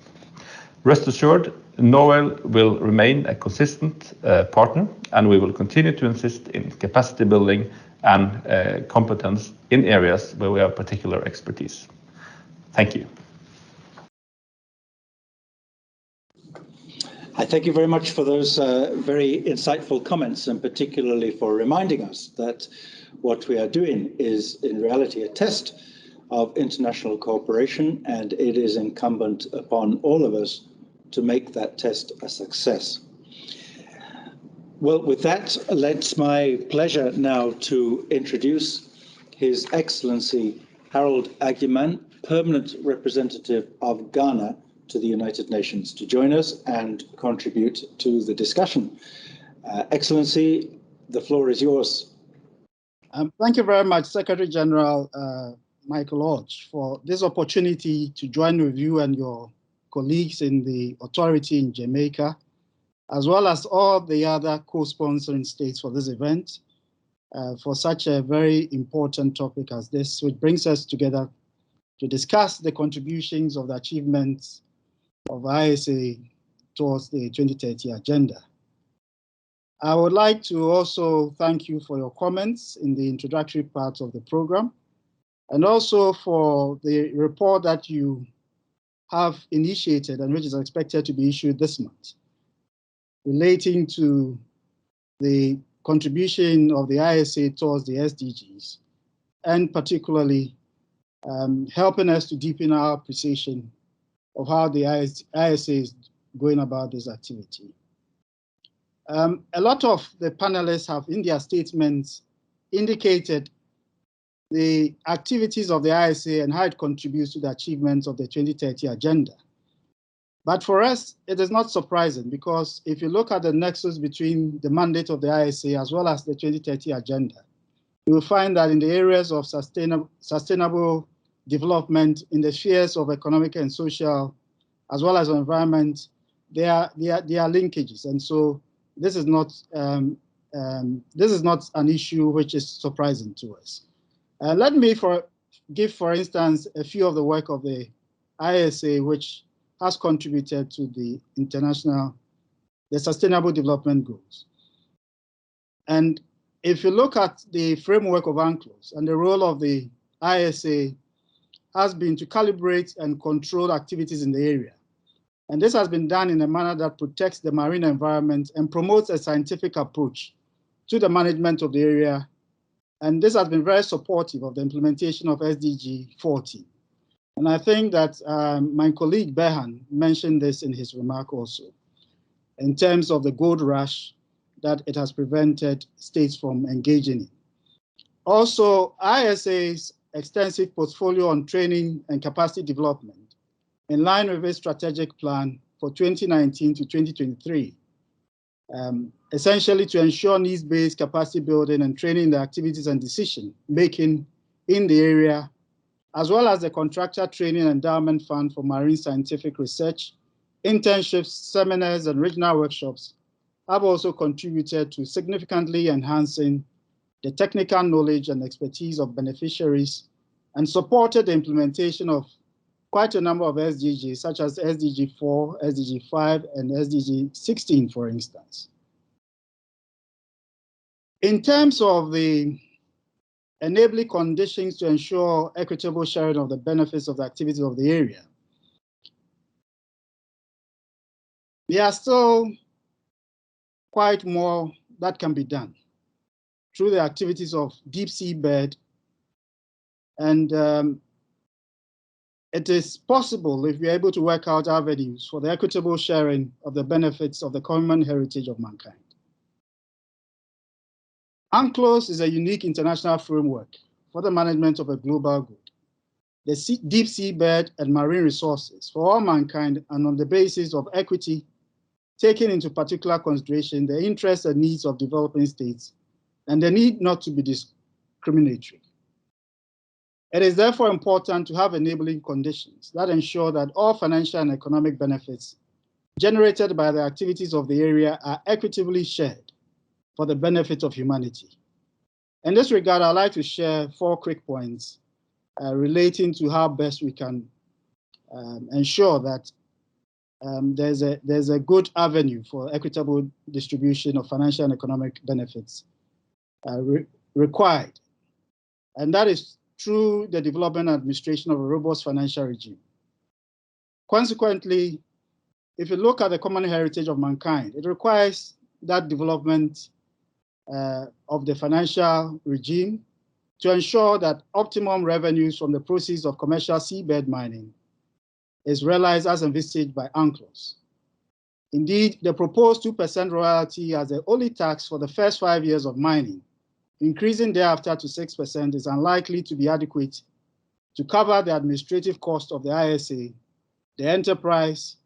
Rest assured, Norway will remain a consistent partner, and we will continue to insist in capacity building and competence in areas where we have particular expertise. Thank you. I thank you very much for those very insightful comments, and particularly for reminding us that what we are doing is in reality a test of international cooperation, and it is incumbent upon all of us to make that test a success. Well, with that, it's my pleasure now to introduce His Excellency Harold Agyemang, Permanent Representative of Ghana to the United Nations, to join us and contribute to the discussion. Excellency, the floor is yours. Thank you very much, Secretary General Michael Hodge, for this opportunity to join with you and your colleagues in the authority in Jamaica, as well as all the other co-sponsoring states for this event, for such a very important topic as this, which brings us together to discuss the contributions of the achievements of ISA towards the 2030 agenda. I would like to also thank you for your comments in the introductory part of the program, and also for the report that you have initiated and which is expected to be issued this month, relating to the contribution of the ISA towards the SDGs, and particularly helping us to deepen our appreciation of how the ISA is going about this activity. A lot of the panelists have in their statements indicated the activities of the ISA and how it contributes to the achievements of the 2030 agenda. But for us, it is not surprising, because if you look at the nexus between the mandate of the ISA as well as the 2030 agenda, you will find that in the areas of sustainable development, in the spheres of economic and social, as well as environment, there are linkages. And so this is not an issue which is surprising to us. Let me give, for instance, a few of the work of the ISA, which has contributed to the Sustainable Development Goals. And if you look at the framework of UNCLOS, and the role of the ISA has been to calibrate and control activities in the area. And this has been done in a manner that protects the marine environment and promotes a scientific approach to the management of the area. And this has been very supportive of the implementation of SDG 14. And I think that my colleague Behan mentioned this in his remark also, in terms of the gold rush that it has prevented states from engaging in. Also, ISA's extensive portfolio on training and capacity development, in line with its strategic plan for 2019 to 2023, essentially to ensure needs-based capacity building and training the activities and decision-making in the area, as well as the Contractor Training Endowment Fund for Marine Scientific Research, internships, seminars, and regional workshops, have also contributed to significantly enhancing the technical knowledge and expertise of beneficiaries and supported the implementation of quite a number of SDGs, such as SDG 4, SDG 5, and SDG 16, for instance. In terms of the enabling conditions to ensure equitable sharing of the benefits of the activities of the area, there are still quite more that can be done through the activities of deep-seabed, and it is possible if we are able to work out avenues for the equitable sharing of the benefits of the common heritage of mankind. UNCLOS is a unique international framework for the management of a global good, the deep seabed and marine resources for all mankind, and on the basis of equity, taking into particular consideration the interests and needs of developing states and the need not to be discriminatory. It is therefore important to have enabling conditions that ensure that all financial and economic benefits generated by the activities of the area are equitably shared for the benefit of humanity. In this regard, I'd like to share 4 quick points relating to how best we can ensure that there's a good avenue for equitable distribution of financial and economic benefits required. And that is through the development and administration of a robust financial regime. Consequently, if you look at the common heritage of mankind, it requires that development of the financial regime to ensure that optimum revenues from the proceeds of commercial seabed mining is realized as envisaged by UNCLOS. Indeed, the proposed 2% royalty as the only tax for the first 5 years of mining, increasing thereafter to 6%, is unlikely to be adequate to cover the administrative cost of the ISA, the enterprise,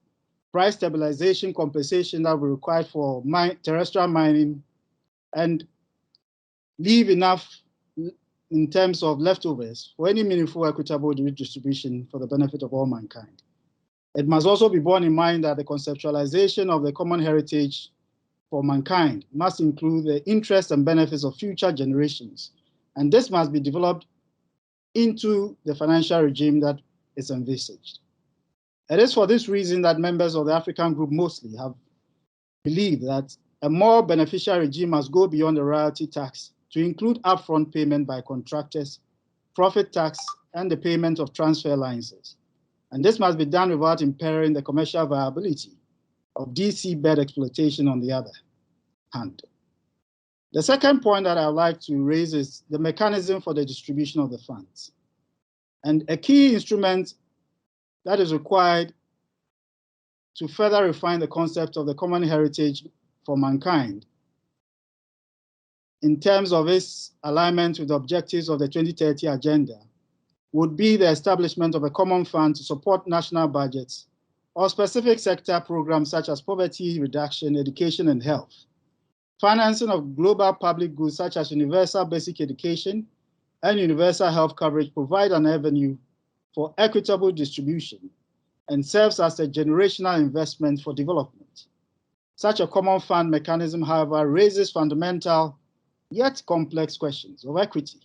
price stabilization compensation that will be required for terrestrial mining, and leave enough in terms of leftovers for any meaningful equitable redistribution for the benefit of all mankind. It must also be borne in mind that the conceptualization of the common heritage for mankind must include the interests and benefits of future generations, and this must be developed into the financial regime that is envisaged. It is for this reason that members of the African group mostly have believed that a more beneficial regime must go beyond the royalty tax to include upfront payment by contractors, profit tax, and the payment of transfer licenses. And this must be done without impairing the commercial viability of deep seabed exploitation on the other hand. The second point that I'd like to raise is the mechanism for the distribution of the funds. And a key instrument that is required to further refine the concept of the common heritage for mankind in terms of its alignment with the objectives of the 2030 agenda would be the establishment of a common fund to support national budgets or specific sector programs such as poverty reduction, education, and health. Financing of global public goods such as universal basic education and universal health coverage provide an avenue for equitable distribution and serves as a generational investment for development. Such a common fund mechanism, however, raises fundamental yet complex questions of equity,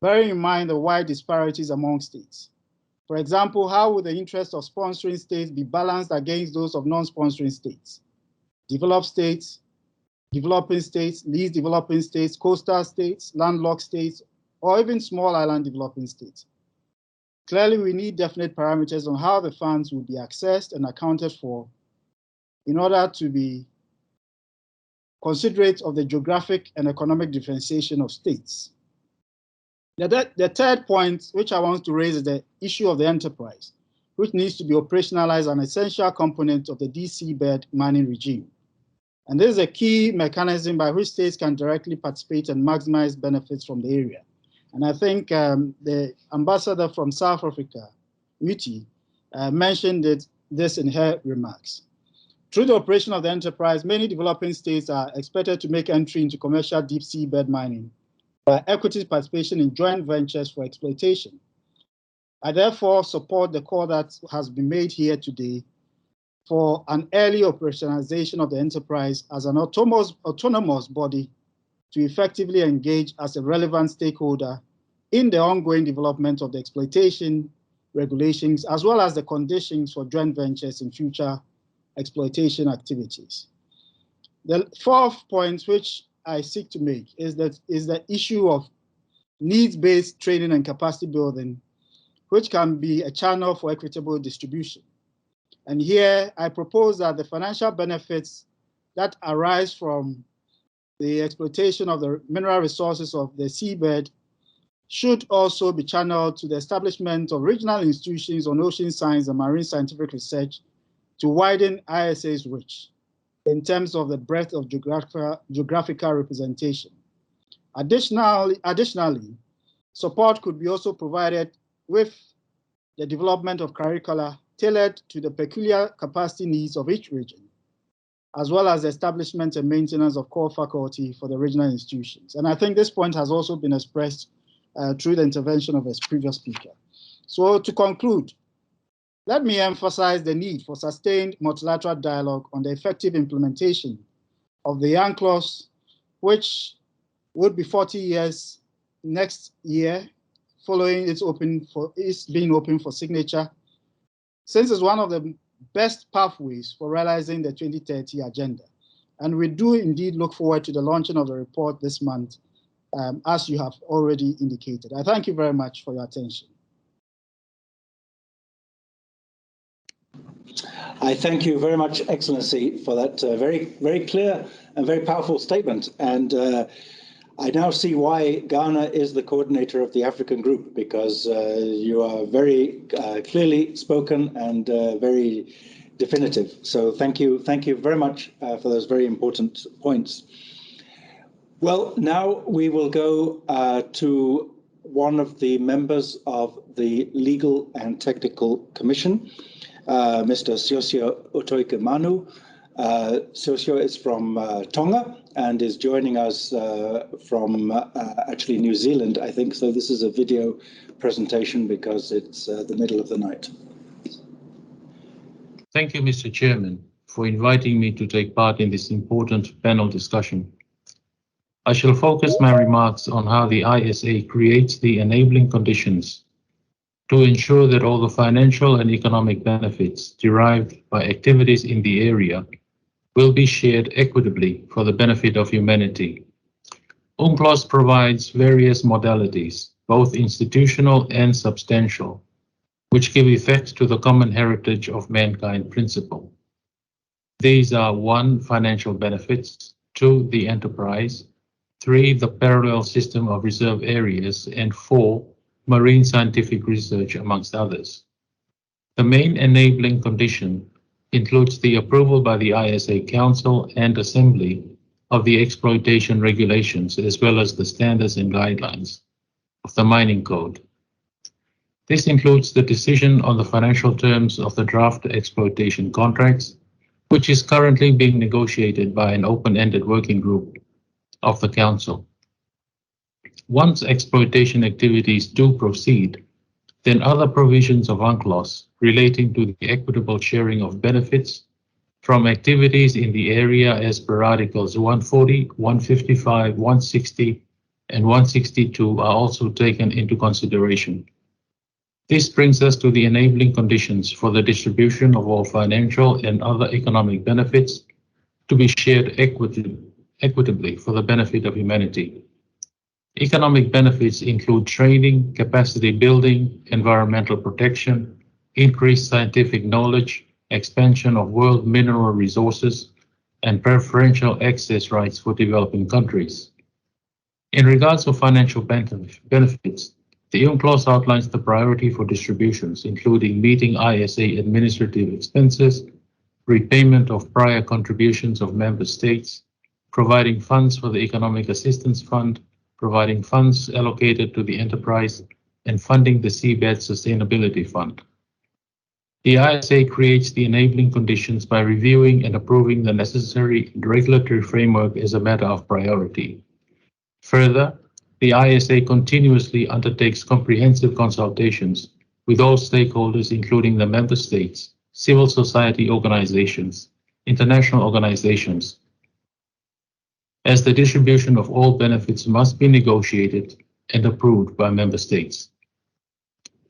bearing in mind the wide disparities among states. For example, how would the interests of sponsoring states be balanced against those of non-sponsoring states? Developed states, developing states, least developing states, coastal states, landlocked states, or even small island developing states. Clearly, we need definite parameters on how the funds will be accessed and accounted for in order to be considerate of the geographic and economic differentiation of states. The third point which I want to raise is the issue of the enterprise, which needs to be operationalized, an essential component of the deep seabed mining regime. And this is a key mechanism by which states can directly participate and maximize benefits from the area. And I think the ambassador from South Africa, Uti, mentioned this in her remarks. Through the operation of the enterprise, many developing states are expected to make entry into commercial deep seabed mining by equity participation in joint ventures for exploitation. I therefore support the call that has been made here today for an early operationalization of the enterprise as an autonomous body to effectively engage as a relevant stakeholder in the ongoing development of the exploitation regulations, as well as the conditions for joint ventures in future exploitation activities. The fourth point which I seek to make is the issue of needs-based training and capacity building, which can be a channel for equitable distribution. And here I propose that the financial benefits that arise from the exploitation of the mineral resources of the seabed should also be channeled to the establishment of regional institutions on ocean science and marine scientific research to widen ISA's reach in terms of the breadth of geographical representation. Additionally, support could be also provided with the development of curricula tailored to the peculiar capacity needs of each region, as well as the establishment and maintenance of core faculty for the regional institutions. And I think this point has also been expressed through the intervention of a previous speaker. So to conclude, let me emphasize the need for sustained multilateral dialogue on the effective implementation of the UNCLOS, which would be 40 years next year, following its being open for signature, since it's one of the best pathways for realizing the 2030 agenda. And we do indeed look forward to the launching of the report this month, as you have already indicated. I thank you very much for your attention. I thank you very much, Excellency, for that very clear and very powerful statement. And I now see why Ghana is the coordinator of the African group, because you are very clearly spoken and very definitive. So thank you very much for those very important points. Well, now we will go to one of the members of the Legal and Technical Commission, Mr. Siosio Otoike-Manu. Siosio is from Tonga and is joining us from actually New Zealand, I think. So this is a video presentation because it's the middle of the night. Thank you, Mr. Chairman, for inviting me to take part in this important panel discussion. I shall focus my remarks on how the ISA creates the enabling conditions to ensure that all the financial and economic benefits derived by activities in the area will be shared equitably for the benefit of humanity. UNCLOS provides various modalities, both institutional and substantial, which give effect to the common heritage of mankind principle. These are 1, financial benefits, 2, the enterprise, 3, the parallel system of reserve areas, and 4, marine scientific research, amongst others. The main enabling condition includes the approval by the ISA Council and Assembly of the exploitation regulations, as well as the standards and guidelines of the Mining Code. This includes the decision on the financial terms of the draft exploitation contracts, which is currently being negotiated by an open-ended working group of the Council. Once exploitation activities do proceed, then other provisions of UNCLOS relating to the equitable sharing of benefits from activities in the area as per Articles 140, 155, 160, and 162 are also taken into consideration. This brings us to the enabling conditions for the distribution of all financial and other economic benefits to be shared equitably for the benefit of humanity. Economic benefits include training, capacity building, environmental protection, increased scientific knowledge, expansion of world mineral resources, and preferential access rights for developing countries. In regards to financial benefits, the UNCLOS outlines the priority for distributions, including meeting ISA administrative expenses, repayment of prior contributions of member states, providing funds for the Economic Assistance Fund, providing funds allocated to the enterprise, and funding the Seabed Sustainability Fund. The ISA creates the enabling conditions by reviewing and approving the necessary regulatory framework as a matter of priority. Further, the ISA continuously undertakes comprehensive consultations with all stakeholders, including the member states, civil society organizations, international organizations, as the distribution of all benefits must be negotiated and approved by member states.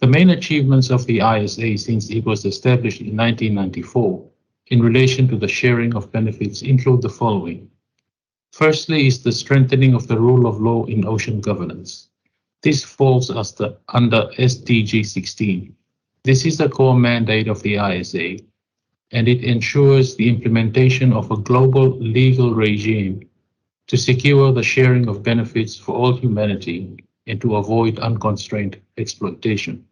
The main achievements of the ISA since it was established in 1994 in relation to the sharing of benefits include the following. Firstly is the strengthening of the rule of law in ocean governance. This falls under SDG 16. This is the core mandate of the ISA, and it ensures the implementation of a global legal regime to secure the sharing of benefits for all humanity and to avoid unconstrained exploitation.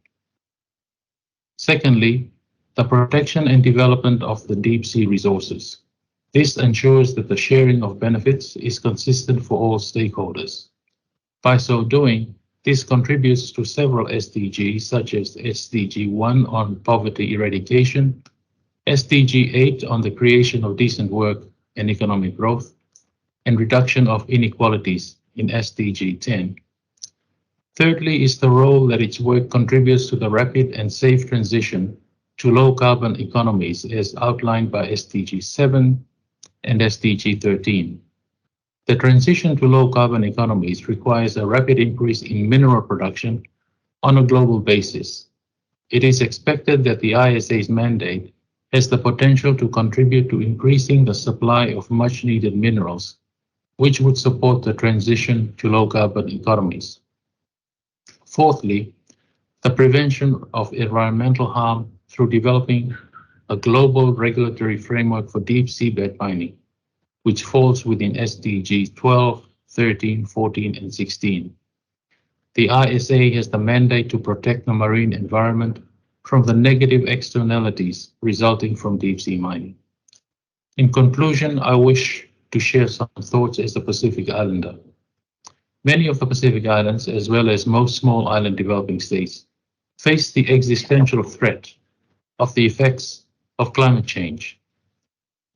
Secondly, the protection and development of the deep sea resources. This ensures that the sharing of benefits is consistent for all stakeholders. By so doing, this contributes to several SDGs such as SDG 1 on poverty eradication, SDG 8 on the creation of decent work and economic growth, and reduction of inequalities in SDG 10. Thirdly is the role that its work contributes to the rapid and safe transition to low-carbon economies as outlined by SDG 7 and SDG 13. The transition to low-carbon economies requires a rapid increase in mineral production on a global basis. It is expected that the ISA's mandate has the potential to contribute to increasing the supply of much-needed minerals, which would support the transition to low-carbon economies. Fourthly, the prevention of environmental harm through developing a global regulatory framework for deep seabed mining, which falls within SDGs 12, 13, 14, and 16. The ISA has the mandate to protect the marine environment from the negative externalities resulting from deep sea mining. In conclusion, I wish to share some thoughts as a Pacific Islander. Many of the Pacific Islands, as well as most small island developing states, face the existential threat of the effects of climate change.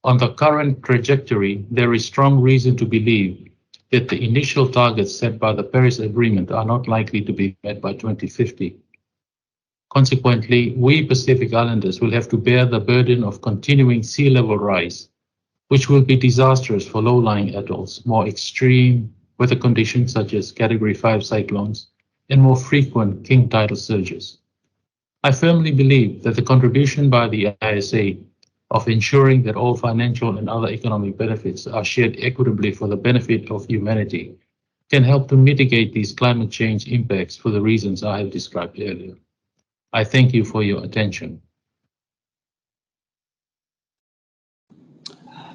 On the current trajectory, there is strong reason to believe that the initial targets set by the Paris Agreement are not likely to be met by 2050. Consequently, we Pacific Islanders will have to bear the burden of continuing sea level rise, which will be disastrous for low-lying atolls, more extreme weather conditions such as Category 5 cyclones, and more frequent king tidal surges. I firmly believe that the contribution by the ISA of ensuring that all financial and other economic benefits are shared equitably for the benefit of humanity can help to mitigate these climate change impacts for the reasons I have described earlier. I thank you for your attention.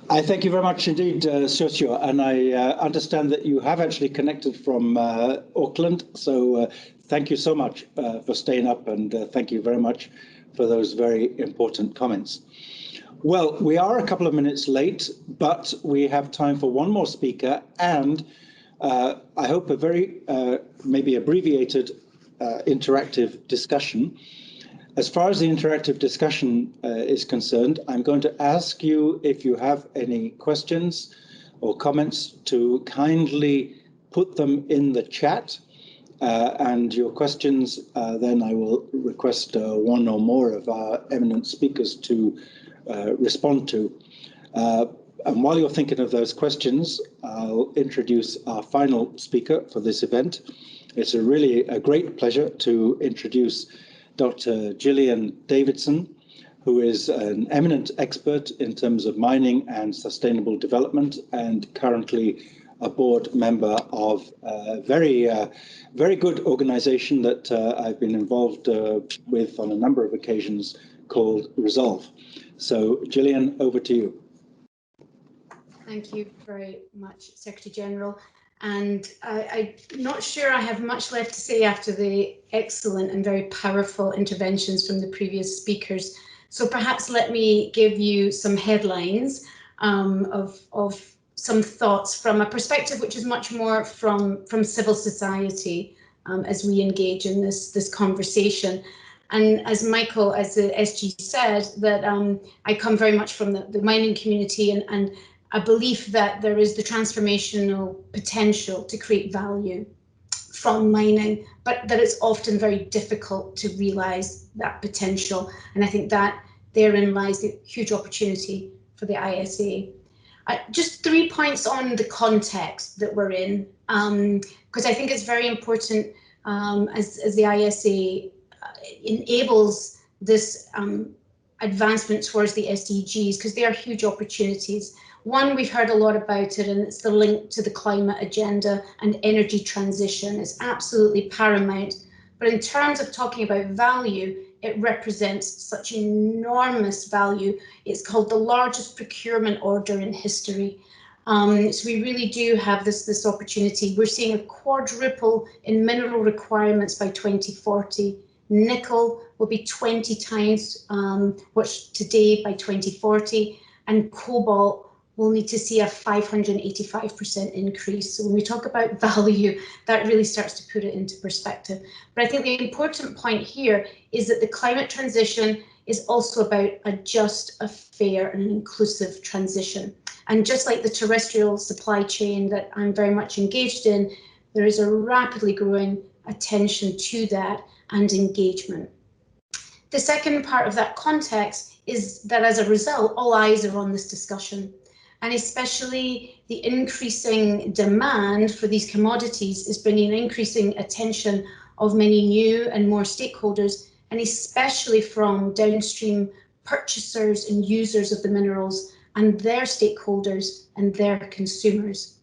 I thank you very much indeed, Sosio, and I understand that you have actually connected from Auckland, so thank you so much for staying up, and thank you very much for those very important comments. Well, we are a couple of minutes late, but we have time for one more speaker, and I hope a very maybe abbreviated interactive discussion. As far as the interactive discussion is concerned, I'm going to ask you if you have any questions or comments to kindly put them in the chat. And your questions, then I will request one or more of our eminent speakers to respond to. And while you're thinking of those questions, I'll introduce our final speaker for this event. It's really a great pleasure to introduce Dr. Gillian Davidson, who is an eminent expert in terms of mining and sustainable development, and currently a board member of a very good organization that I've been involved with on a number of occasions called Resolve. So, Gillian, over to you. Thank you very much, Secretary General. And I'm not sure I have much left to say after the excellent and very powerful interventions from the previous speakers. So perhaps let me give you some headlines of some thoughts from a perspective which is much more from civil society as we engage in this conversation. And as Michael, as the SG said, that I come very much from the mining community and a belief that there is the transformational potential to create value from mining, but that it's often very difficult to realise that potential. And I think that therein lies the huge opportunity for the ISA. Just 3 points on the context that we're in, because I think it's very important as the ISA enables this advancement towards the SDGs, because they are huge opportunities. One, we've heard a lot about it, and it's the link to the climate agenda and energy transition. It's absolutely paramount. But in terms of talking about value, it represents such enormous value. It's called the largest procurement order in history. So we really do have this opportunity. We're seeing a quadruple in mineral requirements by 2040. Nickel will be 20 times what's today by 2040, and cobalt will need to see a 585% increase. So when we talk about value, that really starts to put it into perspective. But I think the important point here is that the climate transition is also about a just, a fair and an inclusive transition. And just like the terrestrial supply chain that I'm very much engaged in, there is a rapidly growing attention to that and engagement. The second part of that context is that as a result, all eyes are on this discussion, and especially the increasing demand for these commodities is bringing increasing attention of many new and more stakeholders, and especially from downstream purchasers and users of the minerals and their stakeholders and their consumers.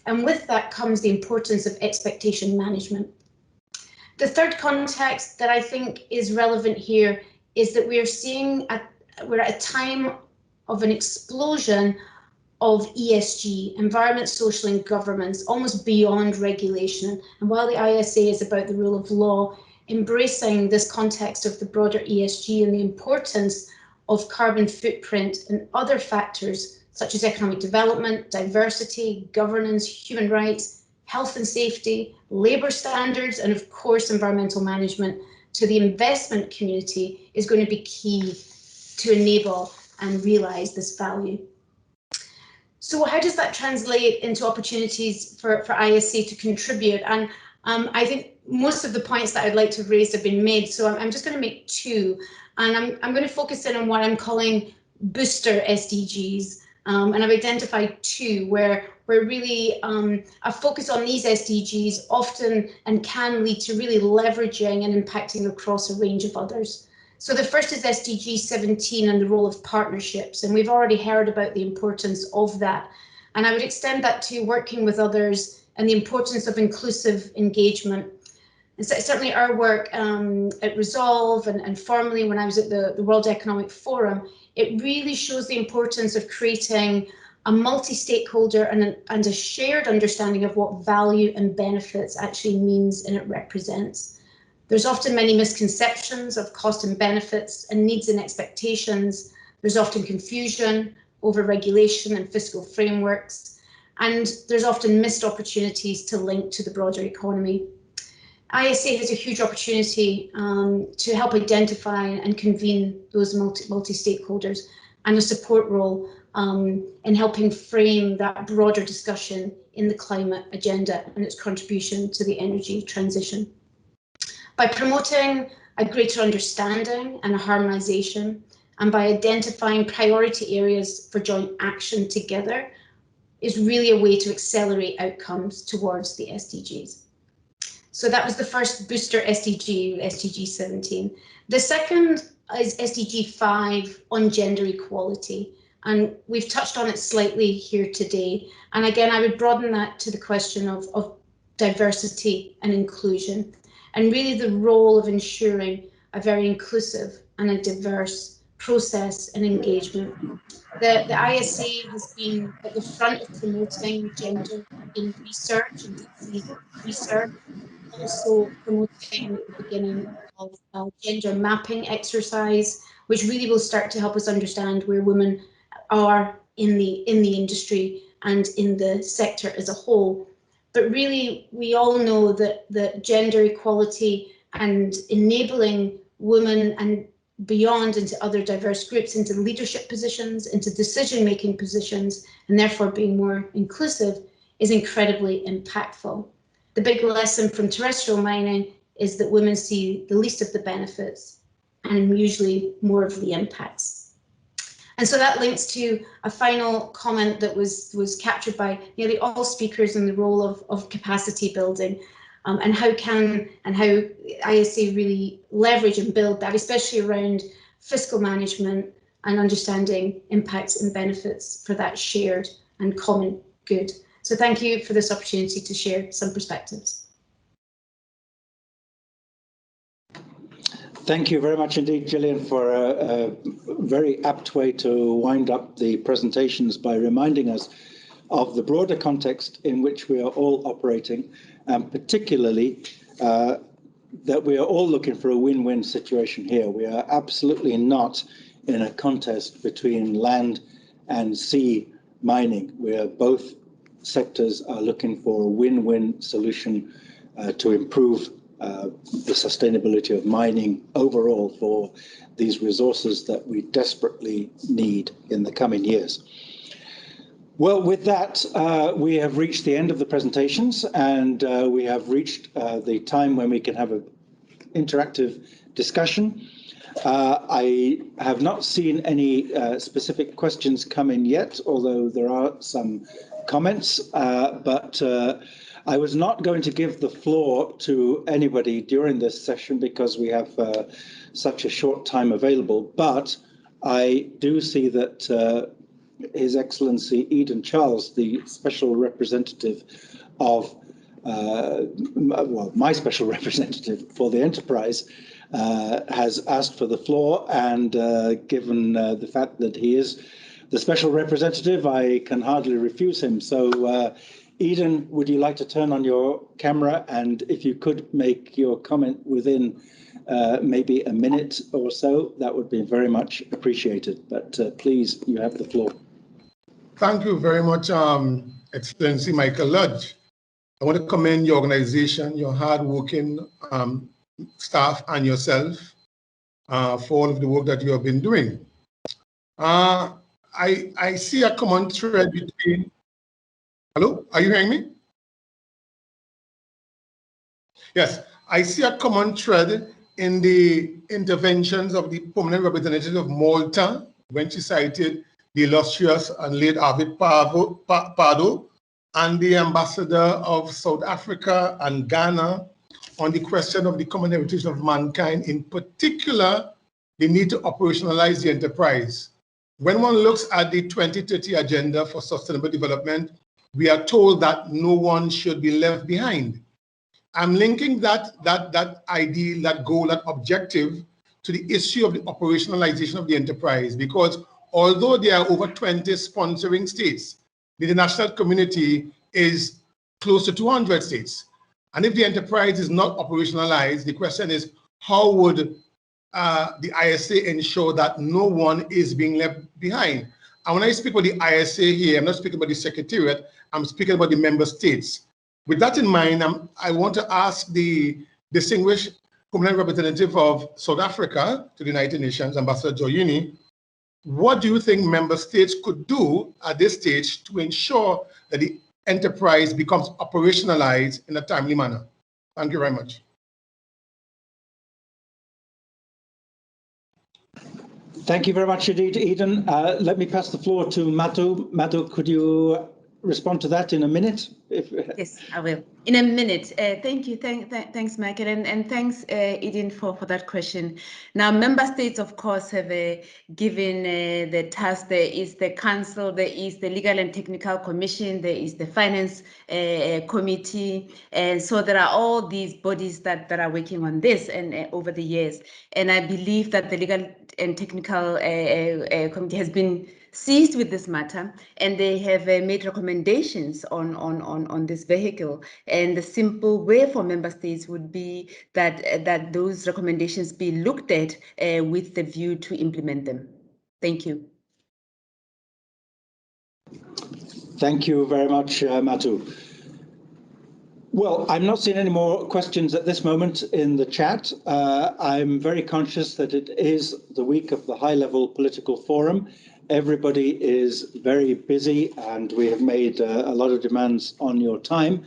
And with that comes the importance of expectation management. The third context that I think is relevant here is that we're at a time of an explosion of ESG, environment, social and governance, almost beyond regulation. And while the ISA is about the rule of law, embracing this context of the broader ESG and the importance of carbon footprint and other factors such as economic development, diversity, governance, human rights, health and safety, labour standards, and of course environmental management to the investment community is going to be key to enable and realise this value. So how does that translate into opportunities for ISA to contribute? And I think most of the points that I'd like to raise have been made, so I'm just going to make two. And I'm going to focus in on what I'm calling booster SDGs. And I've identified two where really a focus on these SDGs often and can lead to really leveraging and impacting across a range of others. So the first is SDG 17 and the role of partnerships. And we've already heard about the importance of that. And I would extend that to working with others and the importance of inclusive engagement. And so certainly our work at Resolve and formally when I was at the World Economic Forum, it really shows the importance of creating a multi-stakeholder and a shared understanding of what value and benefits actually means and it represents. There's often many misconceptions of cost and benefits and needs and expectations. There's often confusion over regulation and fiscal frameworks, and there's often missed opportunities to link to the broader economy. ISA has a huge opportunity to help identify and convene those multi-stakeholders and a support role in helping frame that broader discussion in the climate agenda and its contribution to the energy transition. By promoting a greater understanding and a harmonisation, and by identifying priority areas for joint action together, is really a way to accelerate outcomes towards the SDGs. So that was the first booster SDG, SDG 17. The second is SDG 5 on gender equality. And we've touched on it slightly here today. And again, I would broaden that to the question of diversity and inclusion, and really the role of ensuring a very inclusive and a diverse process and engagement. The ISA has been at the front of promoting gender in research and deep-sea research, also promoting the beginning of a gender mapping exercise which really will start to help us understand where women are in the industry and in the sector as a whole. But really, we all know that gender equality and enabling women and beyond into other diverse groups, into leadership positions, into decision-making positions, and therefore being more inclusive, is incredibly impactful. The big lesson from terrestrial mining is that women see the least of the benefits and usually more of the impacts. And so that links to a final comment that was captured by nearly all speakers in the role of capacity building, and how ISA really leverage and build that, especially around fiscal management and understanding impacts and benefits for that shared and common good. So thank you for this opportunity to share some perspectives. Thank you very much indeed, Gillian, for a very apt way to wind up the presentations by reminding us of the broader context in which we are all operating, and particularly that we are all looking for a win-win situation here. We are absolutely not in a contest between land and sea mining, where both sectors are looking for a win-win solution to improve the sustainability of mining overall for these resources that we desperately need in the coming years. Well, with that, we have reached the end of the presentations, and we have reached the time when we can have an interactive discussion. I have not seen any specific questions come in yet, although there are some comments, but I was not going to give the floor to anybody during this session because we have such a short time available, but I do see that His Excellency Eden Charles, the Special Representative of, well, my Special Representative for the Enterprise, has asked for the floor, and given the fact that he is the Special Representative, I can hardly refuse him. So, Eden, would you like to turn on your camera, and if you could make your comment within maybe a minute or so, that would be very much appreciated. But please, you have the floor. Thank you very much, Excellency Michael Lodge. I want to commend your organization, your hard-working staff, and yourself for all of the work that you have been doing. I see a common thread between... Hello, are you hearing me? Yes, I see a common thread in the interventions of the permanent representative of Malta when she cited the illustrious and late Arvid Pardo, and the ambassador of South Africa and Ghana on the question of the common heritage of mankind, in particular, the need to operationalize the enterprise. When one looks at the 2030 Agenda for Sustainable Development, we are told that no one should be left behind. I'm linking that ideal, that goal, that objective to the issue of the operationalization of the enterprise, because although there are over 20 sponsoring states, the international community is close to 200 states. And if the enterprise is not operationalized, the question is, how would the ISA ensure that no one is being left behind? And when I speak about the ISA here, I'm not speaking about the Secretariat, I'm speaking about the member states. With that in mind, I want to ask the distinguished permanent representative of South Africa to the United Nations, Ambassador Joyini, what do you think member states could do at this stage to ensure that the enterprise becomes operationalized in a timely manner? Thank you very much. Thank you very much indeed, Eden. Let me pass the floor to Madhu. Madhu, could you respond to that in a minute? Yes, I will. In a minute. Thank you. Thanks, Michael. And thanks, Eden, for that question. Now, member states, of course, have given the task. There is the council, there is the legal and technical commission, there is the finance committee. And so there are all these bodies that are working on this and over the years. And I believe that the legal and technical committee has been seized with this matter, and they have made recommendations on this vehicle. And the simple way for member states would be that those recommendations be looked at with the view to implement them. Thank you. Thank you very much, Matu. Well, I'm not seeing any more questions at this moment in the chat. I'm very conscious that it is the week of the high-level political forum. Everybody is very busy and we have made a lot of demands on your time.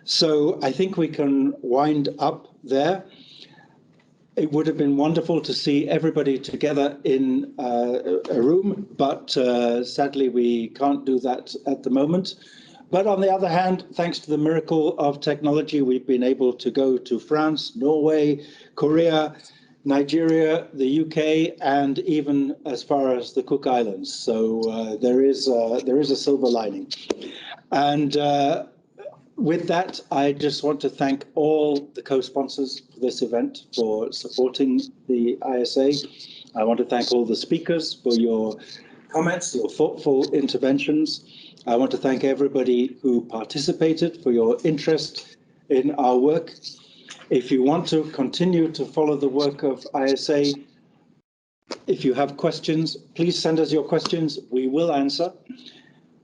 So I think we can wind up there. It would have been wonderful to see everybody together in a room, but sadly we can't do that at the moment. But on the other hand, thanks to the miracle of technology, we've been able to go to France, Norway, Korea, Nigeria, the UK, and even as far as the Cook Islands. So there is a silver lining. And with that, I just want to thank all the co-sponsors for this event for supporting the ISA. I want to thank all the speakers for your comments, your thoughtful interventions. I want to thank everybody who participated for your interest in our work. If you want to continue to follow the work of ISA, if you have questions, please send us your questions. We will answer.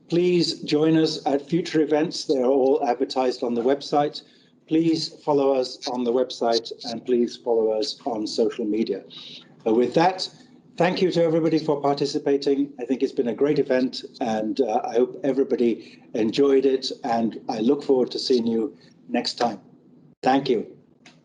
Please join us at future events. They're all advertised on the website. Please follow us on the website and please follow us on social media. With that, thank you to everybody for participating. I think it's been a great event and I hope everybody enjoyed it and I look forward to seeing you next time. Thank you.